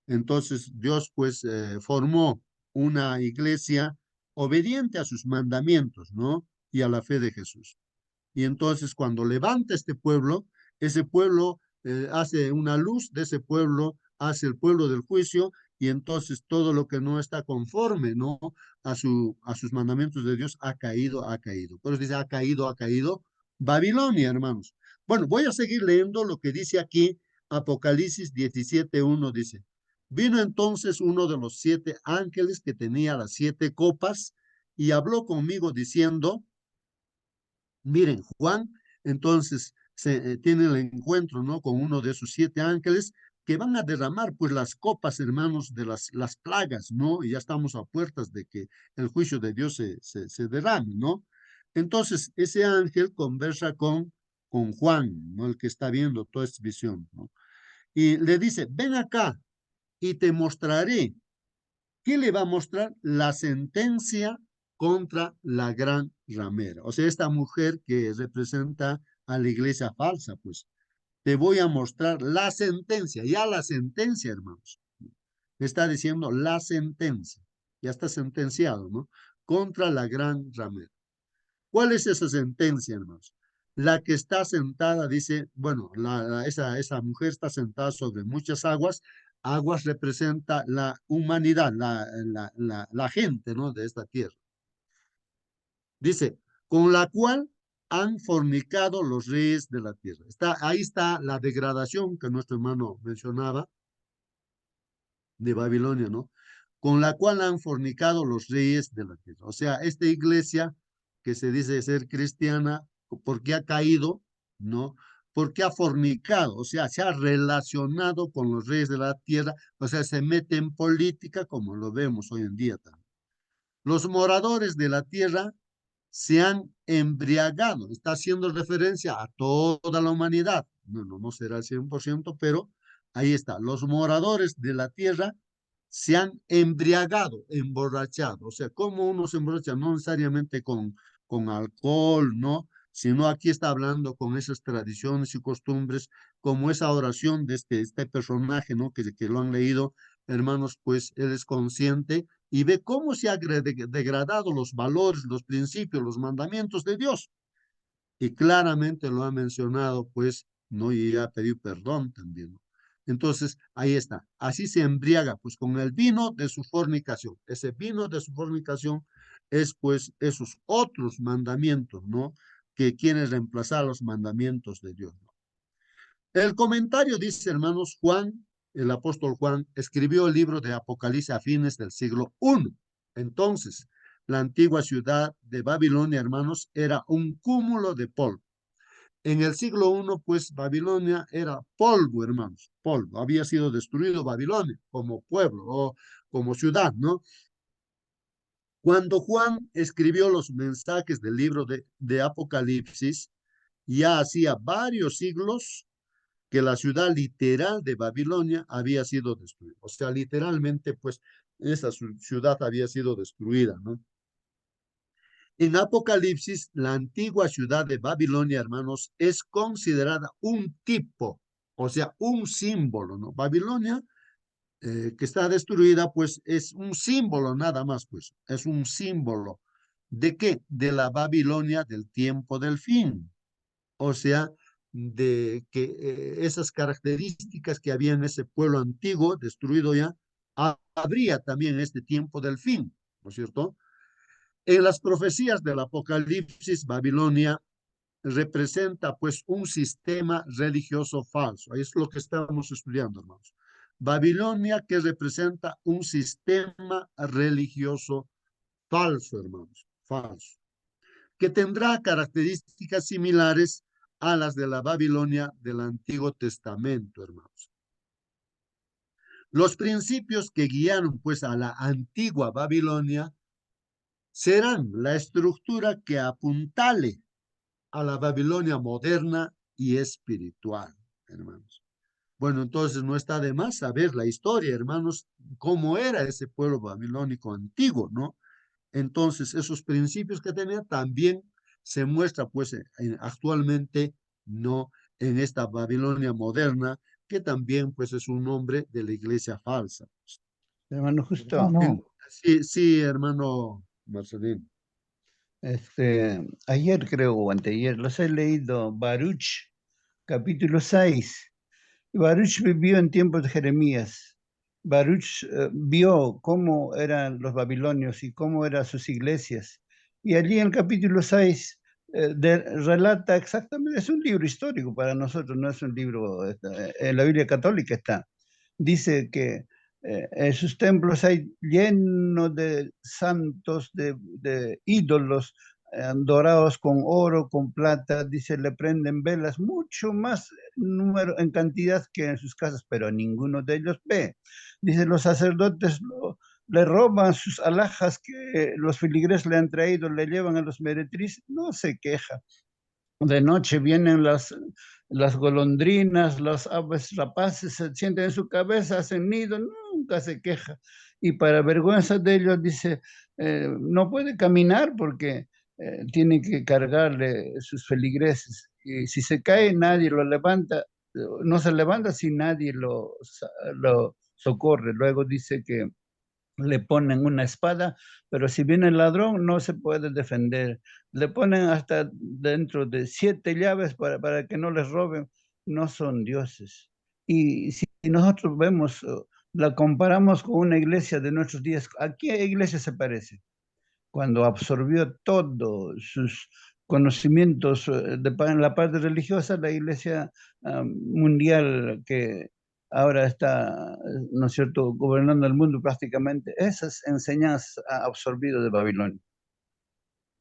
entonces Dios pues formó una iglesia obediente a sus mandamientos, ¿no? Y a la fe de Jesús. Y entonces cuando levanta este pueblo, ese pueblo hace una luz de ese pueblo, hace el pueblo del juicio, y entonces todo lo que no está conforme, ¿no? A sus mandamientos de Dios ha caído, ha caído. Por eso dice, ha caído Babilonia, hermanos. Bueno, voy a seguir leyendo lo que dice aquí, Apocalipsis 17:1 dice, vino entonces uno de los 7 ángeles que tenía las 7 copas y habló conmigo diciendo, miren, Juan, entonces tiene el encuentro, ¿no? Con uno de esos 7 ángeles que van a derramar, pues, las copas, hermanos, de las plagas, ¿no? Y ya estamos a puertas de que el juicio de Dios se derrame, ¿no? Entonces, ese ángel conversa con Juan, ¿no? El que está viendo toda esta visión, ¿no? Y le dice, ven acá y te mostraré. ¿Qué le va a mostrar? La sentencia contra la gran ramera. O sea, esta mujer que representa a la iglesia falsa, pues te voy a mostrar la sentencia, ya la sentencia, hermanos. Está diciendo la sentencia, ya está sentenciado, ¿no? Contra la gran ramera. ¿Cuál es esa sentencia, hermanos? La que está sentada, dice, bueno, esa mujer está sentada sobre muchas aguas. Aguas representa la humanidad, la gente, ¿no? De esta tierra. Dice, con la cual han fornicado los reyes de la tierra. Ahí está la degradación que nuestro hermano mencionaba de Babilonia, ¿no? Con la cual han fornicado los reyes de la tierra. O sea, esta iglesia que se dice ser cristiana, porque ha caído, ¿no? Porque ha fornicado, o sea, se ha relacionado con los reyes de la tierra, o sea, se mete en política como lo vemos hoy en día también. Los moradores de la tierra se han embriagado, está haciendo referencia a toda la humanidad, no será el 100%, pero ahí está, los moradores de la tierra se han embriagado, emborrachado, o sea, ¿cómo uno se emborracha? No necesariamente con alcohol, ¿no? Sino aquí está hablando con esas tradiciones y costumbres, como esa oración de este personaje, ¿no? Que lo han leído, hermanos, pues él es consciente y ve cómo se ha degradado los valores, los principios, los mandamientos de Dios. Y claramente lo ha mencionado, pues, no, y ha pedido perdón también, ¿no? Entonces, ahí está. Así se embriaga, pues, con el vino de su fornicación. Ese vino de su fornicación es, pues, esos otros mandamientos, ¿no? Que quieren reemplazar los mandamientos de Dios, ¿no? El comentario dice, hermanos, Juan, el apóstol Juan, escribió el libro de Apocalipsis a fines del siglo I. Entonces, la antigua ciudad de Babilonia, hermanos, era un cúmulo de polvo. En el siglo I, pues, Babilonia era polvo, hermanos, polvo. Había sido destruido Babilonia como pueblo o como ciudad, ¿no? Cuando Juan escribió los mensajes del libro de Apocalipsis, ya hacía varios siglos que la ciudad literal de Babilonia había sido destruida. O sea, literalmente, pues, esa ciudad había sido destruida, ¿no? En Apocalipsis, la antigua ciudad de Babilonia, hermanos, es considerada un tipo, o sea, un símbolo, ¿no? Babilonia, que está destruida, pues, es un símbolo nada más, pues, es un símbolo. ¿De qué? De la Babilonia del tiempo del fin. O sea, de que esas características que había en ese pueblo antiguo, destruido ya, habría también este tiempo del fin, ¿no es cierto? En las profecías del Apocalipsis, Babilonia representa pues un sistema religioso falso. Es lo que estamos estudiando, hermanos. Babilonia que representa un sistema religioso falso, hermanos, falso, que tendrá características similares a las de la Babilonia del Antiguo Testamento, hermanos. Los principios que guiaron pues a la antigua Babilonia serán la estructura que apuntale a la Babilonia moderna y espiritual, hermanos. Bueno, entonces no está de más saber la historia, hermanos, cómo era ese pueblo babilónico antiguo, ¿no? Entonces, esos principios que tenía también se muestra, pues, actualmente, ¿no? En esta Babilonia moderna, que también, pues, es un nombre de la iglesia falsa.
Hermano, justo,
Hermano,
Sí, sí, hermano Marcelino.
ayer creo, o anteayer, los he leído Baruch, capítulo 6. Baruch vivió en tiempos de Jeremías. Baruch vio cómo eran los babilonios y cómo eran sus iglesias. Y allí en el capítulo 6 relata exactamente, es un libro histórico para nosotros, no es un libro, en la Biblia católica está. Dice que en sus templos hay llenos de santos, de ídolos, dorados con oro, con plata, dice, le prenden velas, mucho más número en cantidad que en sus casas, pero ninguno de ellos ve. Dice, los sacerdotes le roban sus alhajas que los filigreses le han traído, le llevan a los meretrices, no se queja. De noche vienen las golondrinas, las aves rapaces, se sienten en su cabeza, hacen nido, nunca se queja. Y para vergüenza de ellos dice, no puede caminar porque tiene que cargarle sus feligreses. Y si se cae, nadie lo levanta, no se levanta si nadie lo socorre. Luego dice que le ponen una espada, pero si viene el ladrón no se puede defender. Le ponen hasta dentro de 7 llaves para que no les roben. No son dioses. Y si nosotros vemos, la comparamos con una iglesia de nuestros días, ¿a qué iglesia se parece? Cuando absorbió todos sus conocimientos en la parte religiosa, la iglesia mundial que ahora está, ¿no es cierto?, gobernando el mundo prácticamente, esas enseñanzas ha absorbido de Babilonia.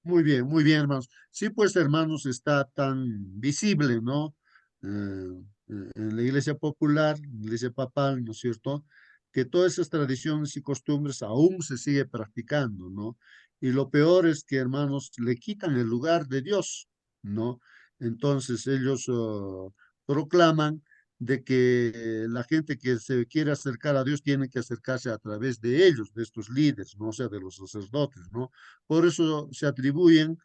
Muy bien, hermanos. Sí, pues, hermanos, está tan visible, ¿no? En la iglesia popular, en la iglesia papal, ¿no es cierto? Que todas esas tradiciones y costumbres aún se sigue practicando, ¿no? Y lo peor es que, hermanos, le quitan el lugar de Dios, ¿no? Entonces ellos proclaman de que la gente que se quiere acercar a Dios tiene que acercarse a través de ellos, de estos líderes, ¿no? O sea, de los sacerdotes, ¿no? Por eso se atribuyen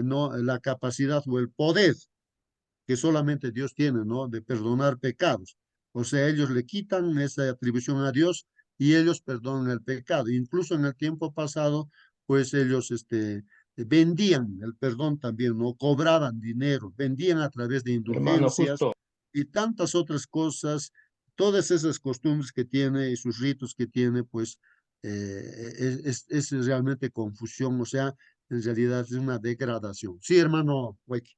¿no? la capacidad o el poder que solamente Dios tiene, ¿no? De perdonar pecados. O sea, ellos le quitan esa atribución a Dios y ellos perdonan el pecado. Incluso en el tiempo pasado, pues ellos vendían el perdón también, ¿no? Cobraban dinero, vendían a través de
Hermano,
indulgencias
justo.
y tantas otras cosas, todas esas costumbres que tiene y sus ritos que tiene, pues es realmente confusión, o sea, en realidad es una degradación. Sí, hermano Wake.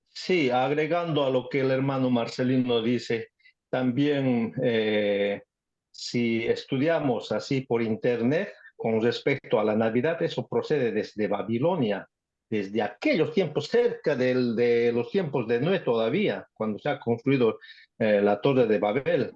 Sí, agregando a lo que el hermano Marcelino dice, también si estudiamos así por internet con respecto a la Navidad, eso procede desde Babilonia, desde aquellos tiempos, cerca de los tiempos de Noé todavía, cuando se ha construido la Torre de Babel.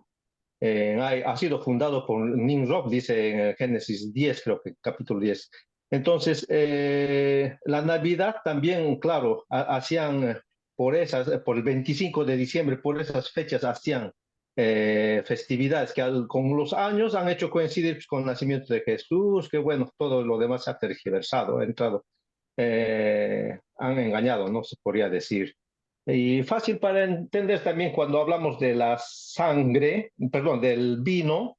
Ha sido fundado por Nimrod, dice en Génesis 10, creo que capítulo 10. Entonces, la Navidad también, claro, hacían por el 25 de diciembre, por esas fechas hacían festividades que con los años han hecho coincidir con el nacimiento de Jesús, que bueno, todo lo demás se ha tergiversado, ha entrado, han engañado, ¿no? Se podría decir. Y fácil para entender también cuando hablamos de la sangre, perdón, del vino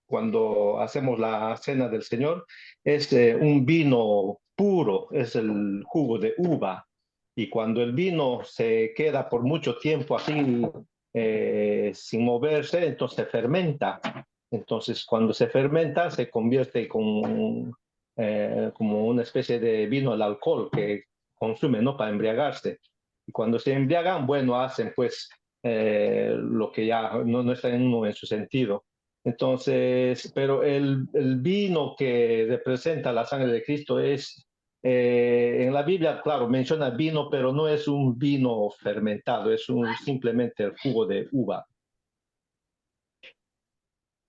cuando hacemos la cena del Señor, es un vino puro, es el jugo de uva. Y cuando el vino se queda por mucho tiempo así, sin moverse, entonces se fermenta. Entonces, cuando se fermenta, se convierte como una especie de vino al alcohol que consumen, ¿no? Para embriagarse. Y cuando se embriagan, bueno, hacen pues lo que ya no está en uno en su sentido. Entonces, pero el vino que representa la sangre de Cristo es, en la Biblia, claro, menciona vino, pero no es un vino fermentado, es simplemente el jugo de uva.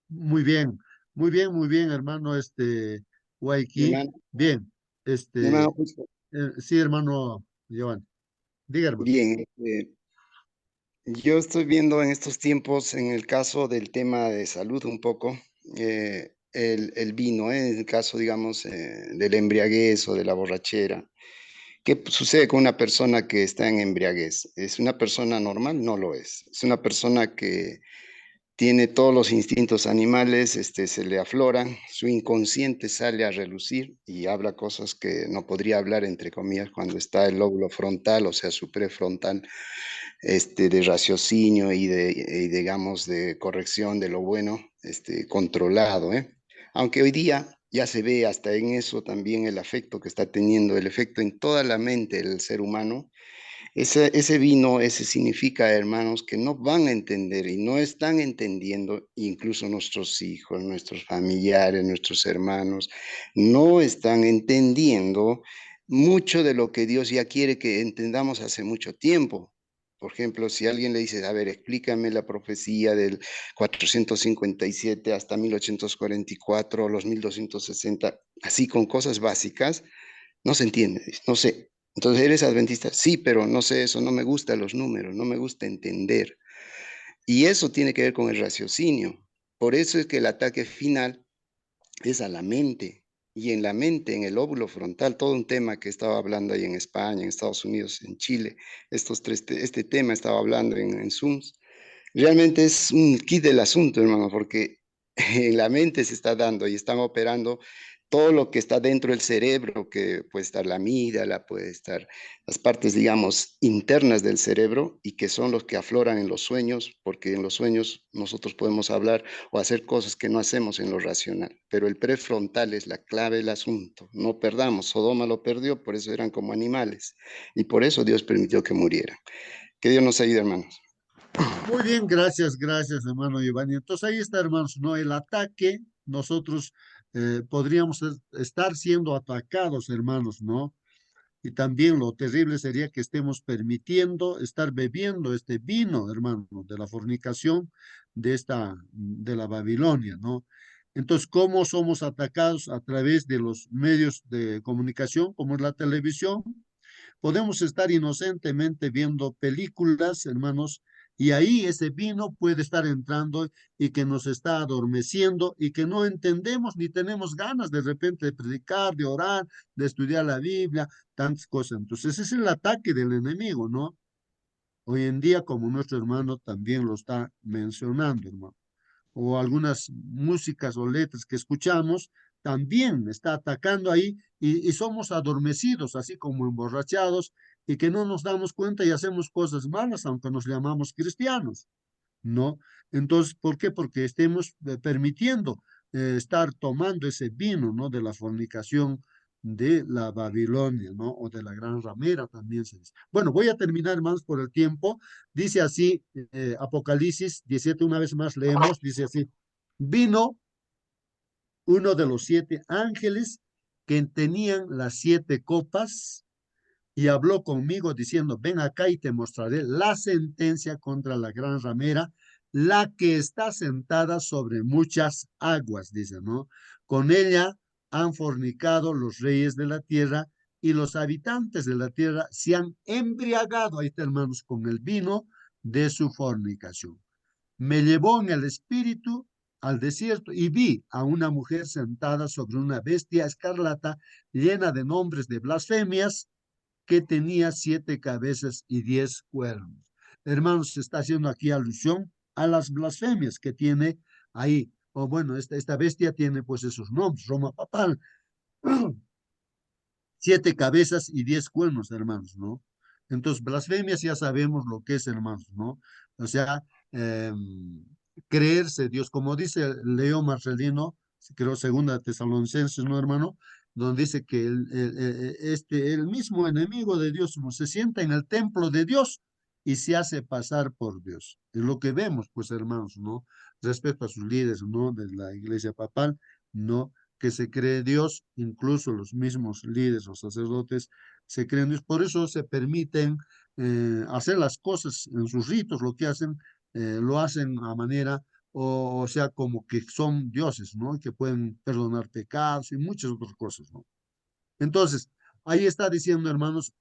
Muy bien, muy bien, muy bien, hermano,
Mi
Guayqui.
hermano,
Bien,
mi hermano, justo.
sí, hermano Giovanni. Diga, hermano.
Bien, yo estoy viendo en estos tiempos, en el caso del tema de salud un poco, el vino, en el caso, digamos, de la embriaguez o de la borrachera. ¿Qué sucede con una persona que está en embriaguez? ¿Es una persona normal? No lo es. Es una persona que tiene todos los instintos animales, se le afloran, su inconsciente sale a relucir y habla cosas que no podría hablar, entre comillas, cuando está el lóbulo frontal, o sea, su prefrontal, de raciocinio y digamos, de corrección de lo bueno, controlado, ¿eh? Aunque hoy día ya se ve hasta en eso también el afecto que está teniendo, el efecto en toda la mente del ser humano. Ese vino, ese significa, hermanos, que no van a entender y no están entendiendo, incluso nuestros hijos, nuestros familiares, nuestros hermanos, no están entendiendo mucho de lo que Dios ya quiere que entendamos hace mucho tiempo. Por ejemplo, si alguien le dice, a ver, explícame la profecía del 457 hasta 1844, los 1260, así con cosas básicas, no se entiende, dice, no sé. Entonces, ¿eres adventista? Sí, pero no sé eso, no me gustan los números, no me gusta entender. Y eso tiene que ver con el raciocinio. Por eso es que el ataque final es a la mente. Y en la mente, en el óvulo frontal, todo un tema que estaba hablando ahí en España, en Estados Unidos, en Chile, este tema estaba hablando en Zooms. Realmente es un kit del asunto, hermano, porque en la mente se está dando y están operando todo lo que está dentro del cerebro, que puede estar la amígdala, puede estar las partes, digamos, internas del cerebro y que son los que afloran en los sueños, porque en los sueños nosotros podemos hablar o hacer cosas que no hacemos en lo racional, pero el prefrontal es la clave del asunto. No perdamos, Sodoma lo perdió, por eso eran como animales y por eso Dios permitió que murieran. Que Dios nos ayude, hermanos.
Muy bien, gracias, gracias, hermano Giovanni. Entonces ahí está, hermanos, ¿no? El ataque, nosotros podríamos estar siendo atacados, hermanos, ¿no? Y también lo terrible sería que estemos permitiendo estar bebiendo este vino, hermano, de la fornicación de la Babilonia, ¿no? Entonces, ¿cómo somos atacados? A través de los medios de comunicación, como es la televisión. Podemos estar inocentemente viendo películas, hermanos, y ahí ese vino puede estar entrando y que nos está adormeciendo y que no entendemos ni tenemos ganas de repente de predicar, de orar, de estudiar la Biblia, tantas cosas. Entonces, ese es el ataque del enemigo, ¿no? Hoy en día, como nuestro hermano también lo está mencionando, hermano, o algunas músicas o letras que escuchamos, también está atacando ahí y somos adormecidos, así como emborrachados, y que no nos damos cuenta y hacemos cosas malas, aunque nos llamamos cristianos, ¿no? Entonces, ¿por qué? Porque estemos permitiendo estar tomando ese vino, ¿no? De la fornicación de la Babilonia, ¿no? O de la gran ramera también se dice. Bueno, voy a terminar, hermanos, por el tiempo. Dice así, Apocalipsis 17, una vez más leemos, dice así, vino uno de los 7 ángeles que tenían las 7 copas y habló conmigo diciendo, ven acá y te mostraré la sentencia contra la gran ramera, la que está sentada sobre muchas aguas, dice, ¿no? Con ella han fornicado los reyes de la tierra y los habitantes de la tierra se han embriagado, ahí está, hermanos, con el vino de su fornicación. Me llevó en el espíritu al desierto y vi a una mujer sentada sobre una bestia escarlata llena de nombres de blasfemias que tenía 7 cabezas y 10 cuernos. Hermanos, se está haciendo aquí alusión a las blasfemias que tiene ahí. O bueno, esta bestia tiene pues esos nombres, Roma papal, 7 cabezas y 10 cuernos, hermanos, ¿no? Entonces, blasfemias ya sabemos lo que es, hermanos, ¿no? O sea, creerse Dios, como dice Leo Marcelino, creo segunda de Tesalonicenses, ¿no, hermano? Donde dice que el mismo enemigo de Dios ¿no? se sienta en el templo de Dios y se hace pasar por Dios. Es lo que vemos, pues, hermanos, ¿no? Respecto a sus líderes, ¿no? De la iglesia papal, ¿no? Que se cree Dios, incluso los mismos líderes, los sacerdotes, se creen Dios. Por eso se permiten hacer las cosas en sus ritos, lo que hacen, lo hacen a manera, o sea, como que son dioses, ¿no? Que pueden perdonar pecados y muchas otras cosas, ¿no? Entonces, ahí está diciendo, hermanos,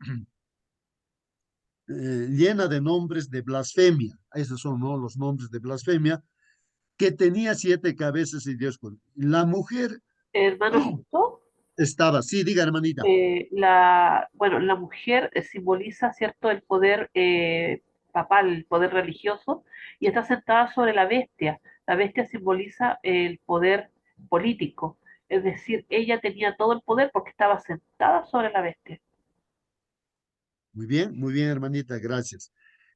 llena de nombres de blasfemia. Esos son, ¿no? Los nombres de blasfemia, que tenía 7 cabezas y 10 cuernos. La mujer
Hermano Justo,
estaba, sí, diga, hermanita.
bueno, la mujer simboliza, ¿cierto?, el poder papal, el poder religioso, y está sentada sobre la bestia. La bestia simboliza el poder político, es decir, ella tenía todo el poder porque estaba sentada sobre la bestia.
Muy bien, hermanita, gracias.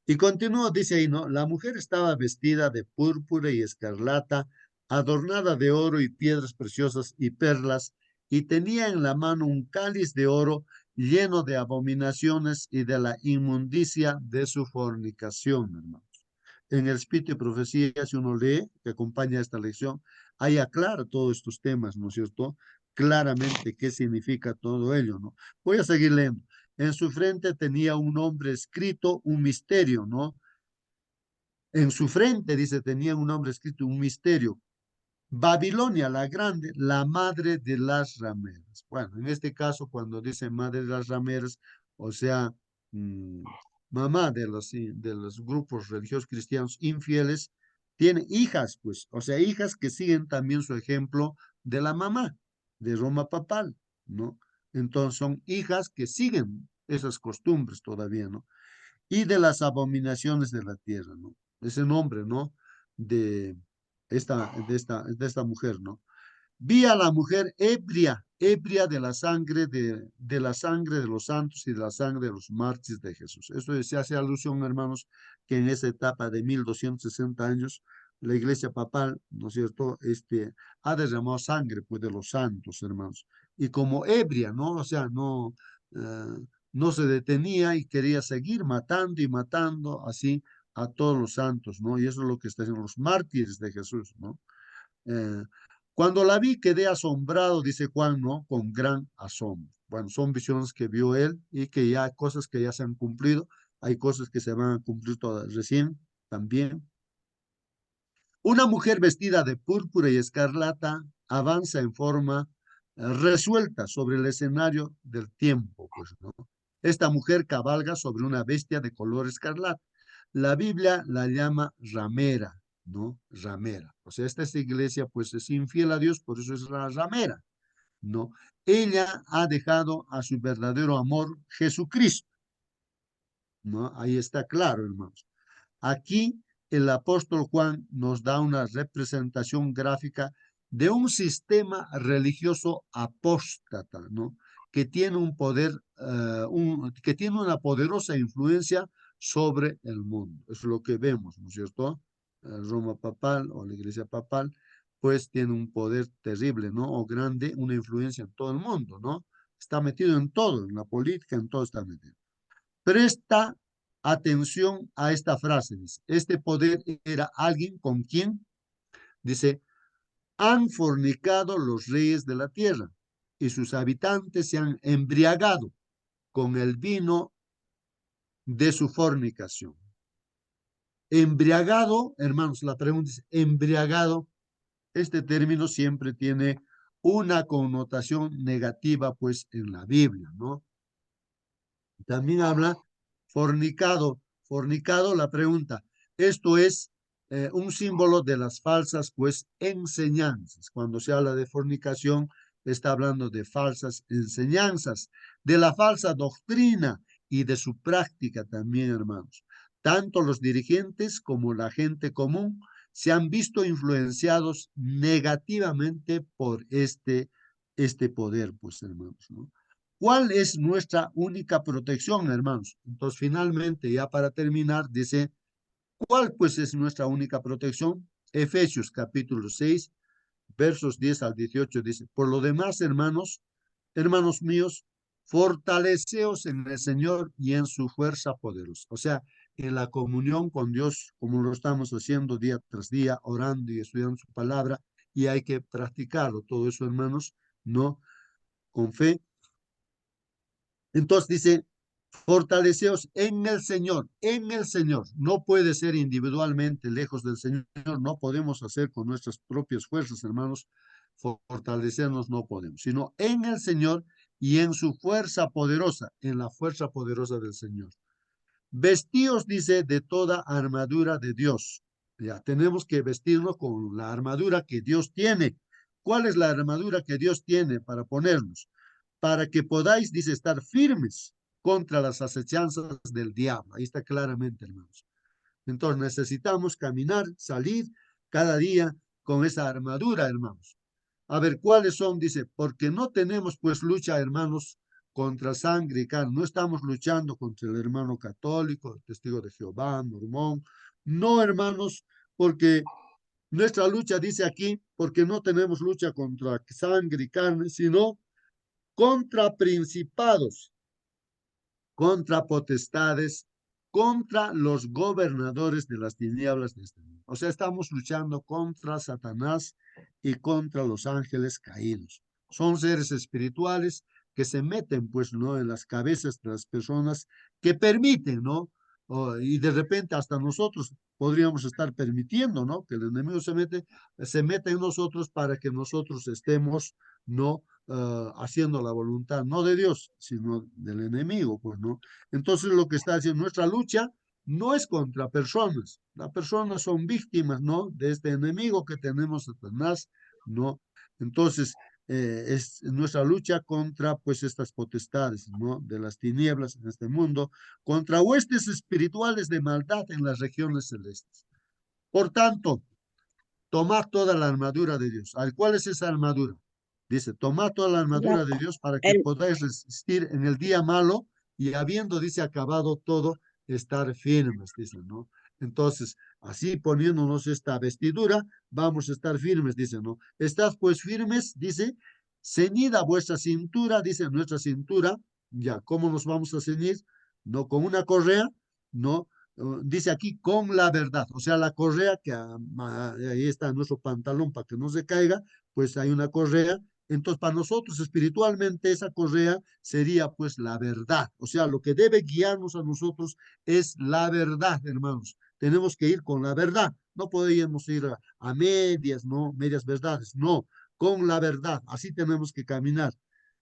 Y continúa, dice ahí, ¿no? La mujer estaba vestida de púrpura y escarlata, adornada de oro y piedras preciosas y perlas, y tenía en la mano un cáliz de oro lleno de abominaciones y de la inmundicia de su fornicación, hermanos. En el Espíritu y Profecía, si uno lee, que acompaña esta lección, ahí aclara todos estos temas, ¿no es cierto? Claramente qué significa todo ello, ¿no? Voy a seguir leyendo. En su frente tenía un nombre escrito, un misterio, ¿no? En su frente, dice, tenía un nombre escrito, un misterio. Babilonia la grande, la madre de las rameras. Bueno, en este caso, cuando dice madre de las rameras, o sea, mamá de los grupos religiosos cristianos infieles, tiene hijas, pues, o sea, hijas que siguen también su ejemplo de la mamá de Roma papal, ¿no? Entonces son hijas que siguen esas costumbres todavía, ¿no? Y de las abominaciones de la tierra, ¿no? Ese nombre, ¿no? De de esta mujer, ¿no? Vi a la mujer ebria, ebria de la sangre de los santos y de la sangre de los mártires de Jesús. Esto se hace alusión, hermanos, que en esa etapa de 1260 años, la iglesia papal, ¿no es cierto?, ha derramado sangre, pues, de los santos, hermanos. Y como ebria, ¿no? O sea, no se detenía y quería seguir matando y matando así a todos los santos, ¿no? Y eso es lo que están haciendo los mártires de Jesús, ¿no? Eh, Cuando la vi quedé asombrado, dice Juan, ¿no? Con gran asombro. Bueno, son visiones que vio él y que ya hay cosas que ya se han cumplido, hay cosas que se van a cumplir todas recién también. Una mujer vestida de púrpura y escarlata avanza en forma resuelta sobre el escenario del tiempo, pues, ¿no? Esta mujer cabalga sobre una bestia de color escarlata. La Biblia la llama ramera, ¿no? Ramera. O sea, esta iglesia, pues, es infiel a Dios, por eso es la ramera, ¿no? Ella ha dejado a su verdadero amor, Jesucristo, ¿no? Ahí está claro, hermanos. Aquí el apóstol Juan nos da una representación gráfica de un sistema religioso apóstata, ¿no? Que tiene un poder, que tiene una poderosa influencia sobre el mundo. Eso es lo que vemos, ¿no es cierto? Roma papal o la iglesia papal, pues tiene un poder terrible, ¿no? O grande, una influencia en todo el mundo, ¿no? Está metido en todo, en la política, en todo está metido. Presta atención a esta frase, dice, este poder era alguien con quien, dice, han fornicado los reyes de la tierra y sus habitantes se han embriagado con el vino de su fornicación. Embriagado, hermanos, la pregunta es, embriagado, este término siempre tiene una connotación negativa, pues, en la Biblia, ¿no? También habla fornicado. Fornicado, la pregunta. Esto es un símbolo de las falsas, pues, enseñanzas. Cuando se habla de fornicación, está hablando de falsas enseñanzas, de la falsa doctrina y de su práctica también, hermanos. Tanto los dirigentes como la gente común se han visto influenciados negativamente por este poder, pues, hermanos, ¿no? ¿Cuál es nuestra única protección, hermanos? Entonces, finalmente, ya para terminar, dice, ¿cuál pues es nuestra única protección? Efesios capítulo 6, versos 10 al 18 dice, por lo demás, hermanos míos, fortaleceos en el Señor y en su fuerza poderosa. O sea, en la comunión con Dios, como lo estamos haciendo día tras día, orando y estudiando su palabra, y hay que practicarlo, todo eso, hermanos, ¿no? Con fe. Entonces dice, fortaleceos en el Señor, en el Señor. No puede ser individualmente lejos del Señor, no podemos hacer con nuestras propias fuerzas, hermanos, fortalecernos no podemos, sino en el Señor y en su fuerza poderosa, en la fuerza poderosa del Señor. Vestíos, dice, de toda armadura de Dios. Ya tenemos que vestirnos con la armadura que Dios tiene. ¿Cuál es la armadura que Dios tiene para ponernos? Para que podáis, dice, estar firmes contra las acechanzas del diablo. Ahí está claramente, hermanos. Entonces necesitamos caminar, salir cada día con esa armadura, hermanos. A ver, ¿cuáles son? Dice, porque no tenemos pues lucha, hermanos, contra sangre y carne. No estamos luchando contra el hermano católico, el testigo de Jehová, mormón. No, hermanos, porque nuestra lucha, dice aquí, porque no tenemos lucha contra sangre y carne, sino contra principados, contra potestades, contra los gobernadores de las tinieblas de este mundo. O sea, estamos luchando contra Satanás y contra los ángeles caídos. Son seres espirituales que se meten, pues, ¿no? En las cabezas de las personas que permiten, ¿no? Y de repente hasta nosotros podríamos estar permitiendo, ¿no? Que el enemigo se meta en nosotros para que nosotros estemos, ¿no? Haciendo la voluntad, no de Dios, sino del enemigo, pues, ¿no? Entonces lo que está haciendo nuestra lucha no es contra personas, las personas son víctimas, ¿no? De este enemigo que tenemos, Satanás, ¿no? Entonces, es nuestra lucha contra, pues, estas potestades, ¿no? De las tinieblas en este mundo, contra huestes espirituales de maldad en las regiones celestes. Por tanto, tomad toda la armadura de Dios. ¿Cuál es esa armadura? Dice, tomad toda la
La-
armadura de Dios para que
el-
podáis resistir en el día malo y habiendo, dice, acabado todo, estar firmes, dice, ¿no? Entonces, así poniéndonos esta vestidura, vamos a estar firmes, dice, ¿no? Estad pues firmes, dice, ceñida vuestra cintura, dice, nuestra cintura, ya, ¿cómo nos vamos a ceñir? No con una correa, no, dice aquí con la verdad, o sea, la correa que ahí está en nuestro pantalón para que no se caiga, pues hay una correa. Entonces, para nosotros espiritualmente esa correa sería pues la verdad, o sea, lo que debe guiarnos a nosotros es la verdad, hermanos. Tenemos que ir con la verdad, no podemos ir a medias, no, medias verdades, no, con la verdad, así tenemos que caminar.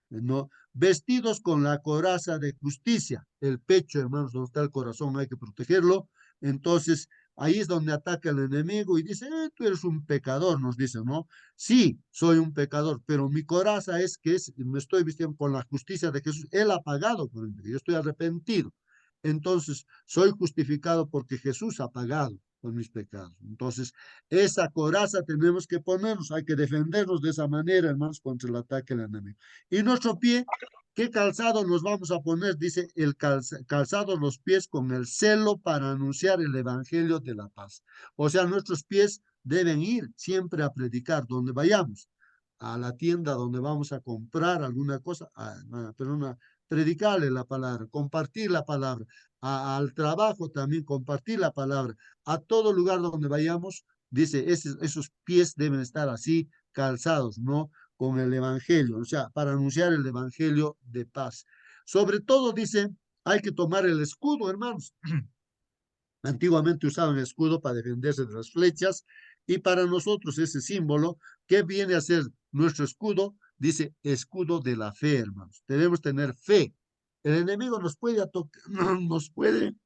¿No? Vestidos con la coraza de justicia, el pecho, hermanos, donde está el corazón, hay que protegerlo. Entonces, ahí es donde ataca el enemigo y dice, tú eres un pecador, nos dice, ¿no? Sí, soy un pecador, pero mi coraza es que me estoy vistiendo con la justicia de Jesús. Él ha pagado por mí, yo estoy arrepentido. Entonces, soy justificado porque Jesús ha pagado por mis pecados. Entonces, esa coraza tenemos que ponernos, hay que defendernos de esa manera, hermanos, contra el ataque del enemigo. Y nuestro pie, ¿qué calzado nos vamos a poner? Dice el calzado los pies con el celo para anunciar el evangelio de la paz. O sea, nuestros pies deben ir siempre a predicar donde vayamos, a la tienda donde vamos a comprar alguna cosa, predicarle la palabra, compartir la palabra, al trabajo también compartir la palabra, a todo lugar donde vayamos, dice, esos pies deben estar así calzados, ¿no? Con el evangelio, o sea, para anunciar el evangelio de paz. Sobre todo, dice, hay que tomar el escudo, hermanos. Antiguamente usaban el escudo para defenderse de las flechas y para nosotros ese símbolo, ¿qué viene a ser nuestro escudo? Dice escudo de la fe, hermanos. Debemos tener fe. El enemigo nos puede, nos puede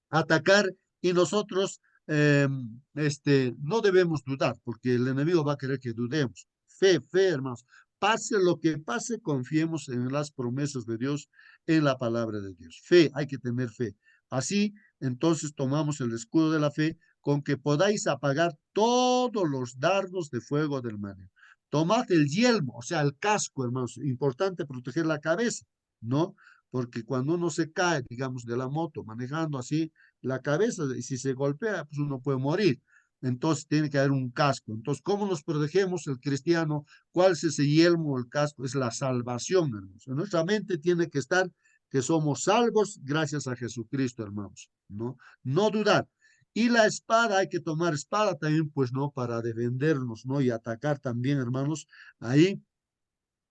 atacar y nosotros no debemos dudar, porque el enemigo va a querer que dudemos. Fe, hermanos. Pase lo que pase, confiemos en las promesas de Dios, en la palabra de Dios. Fe, hay que tener fe. Así, entonces tomamos el escudo de la fe con que podáis apagar todos los dardos de fuego del maligno. Tomad el yelmo, o sea, el casco, hermanos. Importante proteger la cabeza, ¿no? Porque cuando uno se cae, digamos, de la moto, manejando así, la cabeza, y si se golpea, pues uno puede morir. entonces tiene que haber un casco. Entonces, ¿cómo nos protegemos el cristiano? ¿Cuál es ese yelmo, el casco? Es la salvación, hermanos. En nuestra mente tiene que estar que somos salvos gracias a Jesucristo, hermanos, ¿no? No dudar. Y la espada, hay que tomar espada también, pues, ¿no? Para defendernos, ¿no? Y atacar también, hermanos, ahí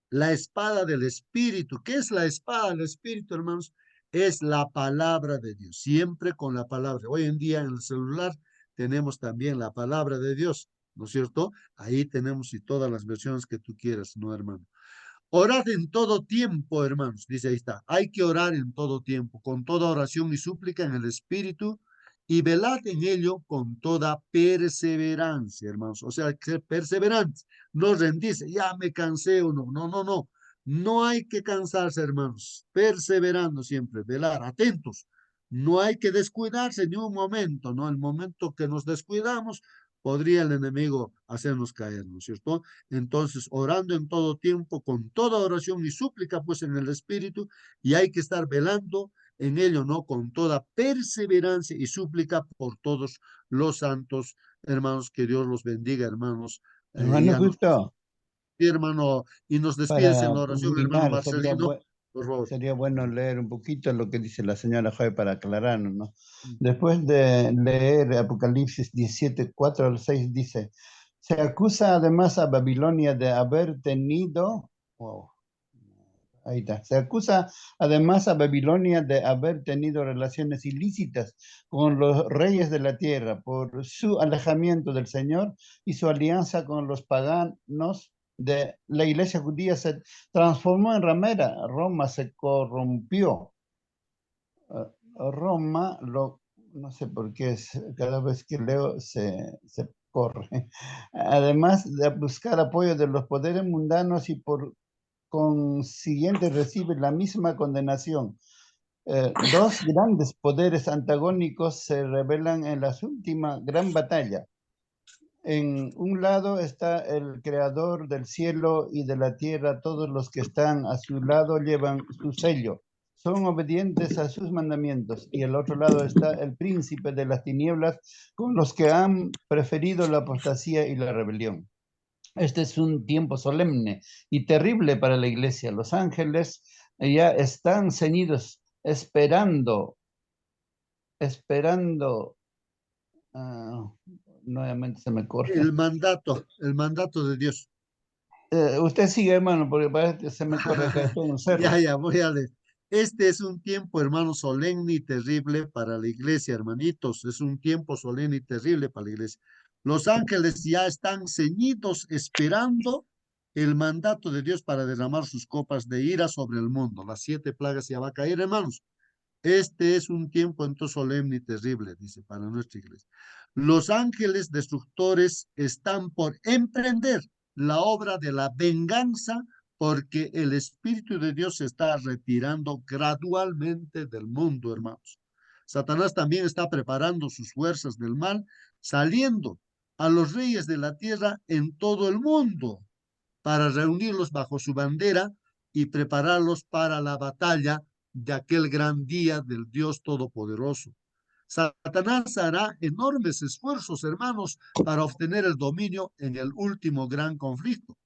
la espada del Espíritu. ¿Qué es la espada del Espíritu, hermanos? Es la palabra de Dios, siempre con la palabra. Hoy en día en el celular tenemos también la palabra de Dios, ¿no es cierto? Ahí tenemos y todas las versiones que tú quieras, ¿no, hermano? Orad en todo tiempo, hermanos, dice ahí está. Hay que orar en todo tiempo, con toda oración y súplica en el Espíritu, y velad en ello con toda perseverancia, hermanos. O sea, ser perseverantes, no rendirse, ya me cansé o no. No, no, no. No hay que cansarse, hermanos. Perseverando siempre, velar, atentos. No hay que descuidarse ni un momento, ¿no? El momento que nos descuidamos, podría el enemigo hacernos caer, ¿no es cierto? Entonces, orando en todo tiempo, con toda oración y súplica, pues en el Espíritu, y hay que estar velando en ello, ¿no? Con toda perseverancia y súplica por todos los santos, hermanos, que Dios los bendiga, hermanos. Y
Hermano
a nosotros,
Justo,
hermano, y nos despides en
para
la oración, hermano
culminar,
Marcelino, por favor.
sería bueno leer un poquito lo que dice la señora Joy para aclararnos, ¿no? Después de leer Apocalipsis 17, 4 al 6, dice, se acusa además a Babilonia de haber tenido, wow, ahí está, se acusa además a Babilonia de haber tenido relaciones ilícitas con los reyes de la tierra por su alejamiento del Señor y su alianza con los paganos. De la iglesia judía se transformó en ramera, Roma se corrompió. Roma, no sé por qué, cada vez que leo se corre. Además de buscar apoyo de los poderes mundanos y por consiguiente recibe la misma condenación. Dos grandes poderes antagónicos se revelan en la última gran batalla. En un lado está el creador del cielo y de la tierra. Todos los que están a su lado llevan su sello. Son obedientes a sus mandamientos. Y al otro lado está el príncipe de las tinieblas con los que han preferido la apostasía y la rebelión. Este es un tiempo solemne y terrible para la iglesia. Los ángeles ya están ceñidos esperando, nuevamente se me corre.
El mandato de Dios.
Usted sigue, hermano, porque parece que se me corre acá todo un cerro.
Ya, voy a leer. Este es un tiempo, hermano, solemne y terrible para la iglesia, hermanitos. Es un tiempo solemne y terrible para la iglesia. Los ángeles ya están ceñidos esperando el mandato de Dios para derramar sus copas de ira sobre el mundo. Las 7 plagas ya va a caer, hermanos. Este es un tiempo entonces solemne y terrible, dice, para nuestra iglesia. Los ángeles destructores están por emprender la obra de la venganza porque el Espíritu de Dios se está retirando gradualmente del mundo, hermanos. Satanás también está preparando sus fuerzas del mal, saliendo a los reyes de la tierra en todo el mundo para reunirlos bajo su bandera y prepararlos para la batalla de aquel gran día del Dios Todopoderoso. Satanás hará enormes esfuerzos, hermanos, para obtener el dominio en el último gran conflicto.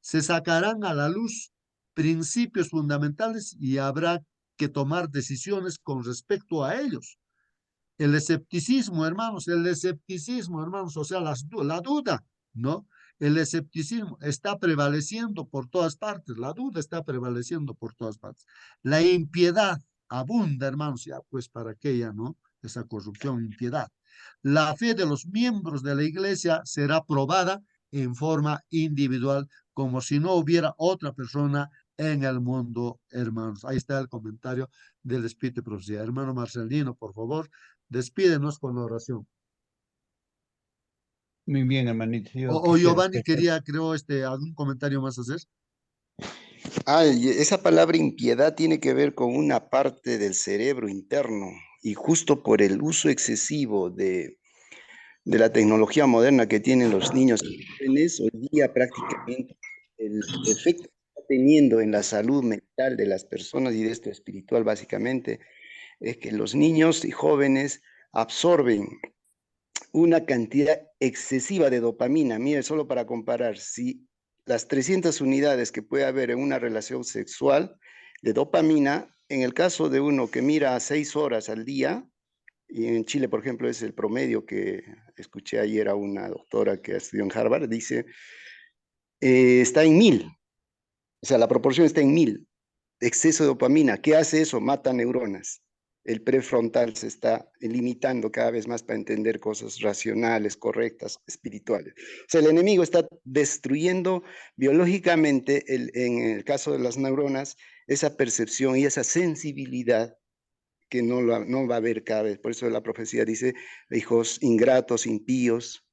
Se sacarán a la luz principios fundamentales y habrá que tomar decisiones con respecto a ellos. El escepticismo, hermanos, o sea, la duda, ¿no? El escepticismo está prevaleciendo por todas partes, la duda está prevaleciendo por todas partes. La impiedad abunda, hermanos, ya pues para qué ya, ¿no? Esa corrupción, impiedad. La fe de los miembros de la iglesia será probada en forma individual, como si no hubiera otra persona en el mundo, hermanos. Ahí está el comentario del Espíritu de Profecía. Hermano Marcelino, por favor, despídenos con la oración.
Muy bien, hermanito.
O Giovanni quería, creo, algún comentario más hacer.
Y esa palabra impiedad tiene que ver con una parte del cerebro interno y justo por el uso excesivo de la tecnología moderna que tienen los niños y jóvenes, hoy día prácticamente el efecto que está teniendo en la salud mental de las personas y de esto espiritual básicamente es que los niños y jóvenes absorben una cantidad excesiva de dopamina, mire, solo para comparar, si las 300 unidades que puede haber en una relación sexual de dopamina, en el caso de uno que mira 6 horas al día, y en Chile, por ejemplo, es el promedio que escuché ayer a una doctora que estudió en Harvard, dice, está en 1000, o sea, la proporción está en 1000. Exceso de dopamina, ¿qué hace eso? Mata neuronas. El prefrontal se está limitando cada vez más para entender cosas racionales, correctas, espirituales. O sea, el enemigo está destruyendo biológicamente, en el caso de las neuronas, esa percepción y esa sensibilidad que no va a haber cada vez. Por eso la profecía dice, hijos ingratos, impíos,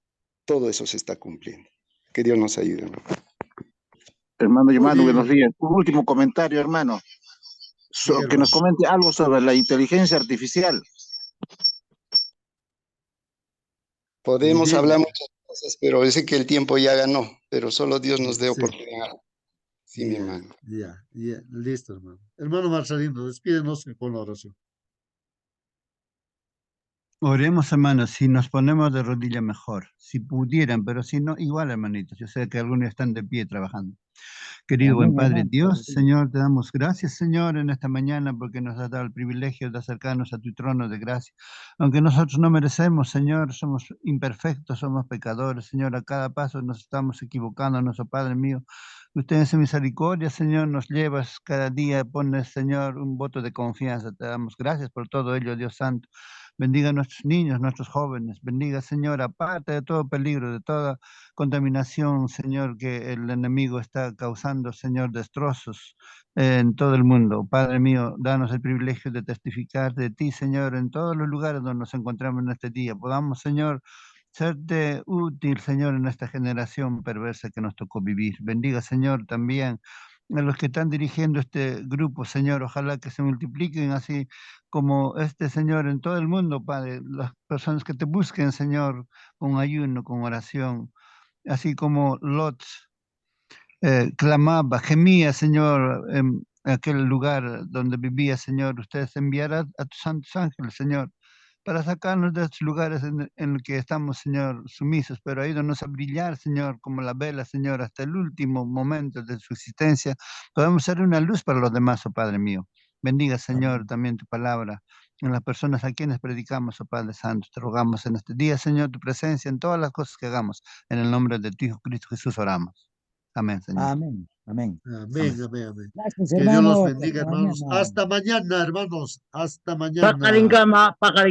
todo eso se está cumpliendo. Que Dios nos ayude, ¿no?
Hermano
Muy
Yomando, buenos
bien,
días. Un último comentario, hermano.
diga,
Que nos
hermano.
comente algo sobre la inteligencia artificial.
Muy
Podemos hablar
bien,
muchas cosas, pero sé que el tiempo ya ganó, pero solo Dios nos dé
sí,
oportunidad. Sí, mi
ya,
hermano.
ya, listo, hermano. Hermano Marcelino, despídenos con la oración.
Oremos, hermanos, si nos ponemos de rodilla mejor, si pudieran, pero si no, igual, hermanitos. Yo sé que algunos están de pie trabajando. Querido buen
Amén,
Padre
hermano.
Dios, Señor, te damos gracias, Señor, en esta mañana porque nos has dado el privilegio de acercarnos a tu trono de gracia. Aunque nosotros no merecemos, Señor, somos imperfectos, somos pecadores, Señor, a cada paso nos estamos equivocando, nuestro Padre mío. Usted en su misericordia, Señor, nos llevas cada día, pones, Señor, un voto de confianza. Te damos gracias por todo ello, Dios Santo. Bendiga a nuestros niños, nuestros jóvenes. Bendiga, Señor, aparte de todo peligro, de toda contaminación, Señor, que el enemigo está causando, Señor, destrozos en todo el mundo. Padre mío, danos el privilegio de testificar de ti, Señor, en todos los lugares donde nos encontramos en este día. Podamos, Señor, serte útil, Señor, en esta generación perversa que nos tocó vivir. Bendiga, Señor, también a los que están dirigiendo este grupo, Señor. Ojalá que se multipliquen así como este, Señor, en todo el mundo, Padre. Las personas que te busquen, Señor, con ayuno, con oración, así como Lot clamaba, gemía, Señor, en aquel lugar donde vivía, Señor. Usted enviará a tus santos ángeles, Señor, para sacarnos de estos lugares en los que estamos, Señor, sumisos, pero ayúdanos a brillar, Señor, como la vela, Señor, hasta el último momento de su existencia. Podemos ser una luz para los demás, oh Padre mío. Bendiga, Señor,
Amén.
también tu palabra en las personas a quienes predicamos, oh Padre Santo. Te rogamos en este día, Señor, tu presencia en todas las cosas que hagamos. En el nombre de tu Hijo Cristo Jesús oramos. Amén, Señor.
Amén. Amén.
Amén.
Amén.
Gracias,
Que Dios los
hermano.
bendiga,
Hasta
hermanos.
mañana.
Hasta mañana, hermanos. Hasta mañana.
Pakalinkama,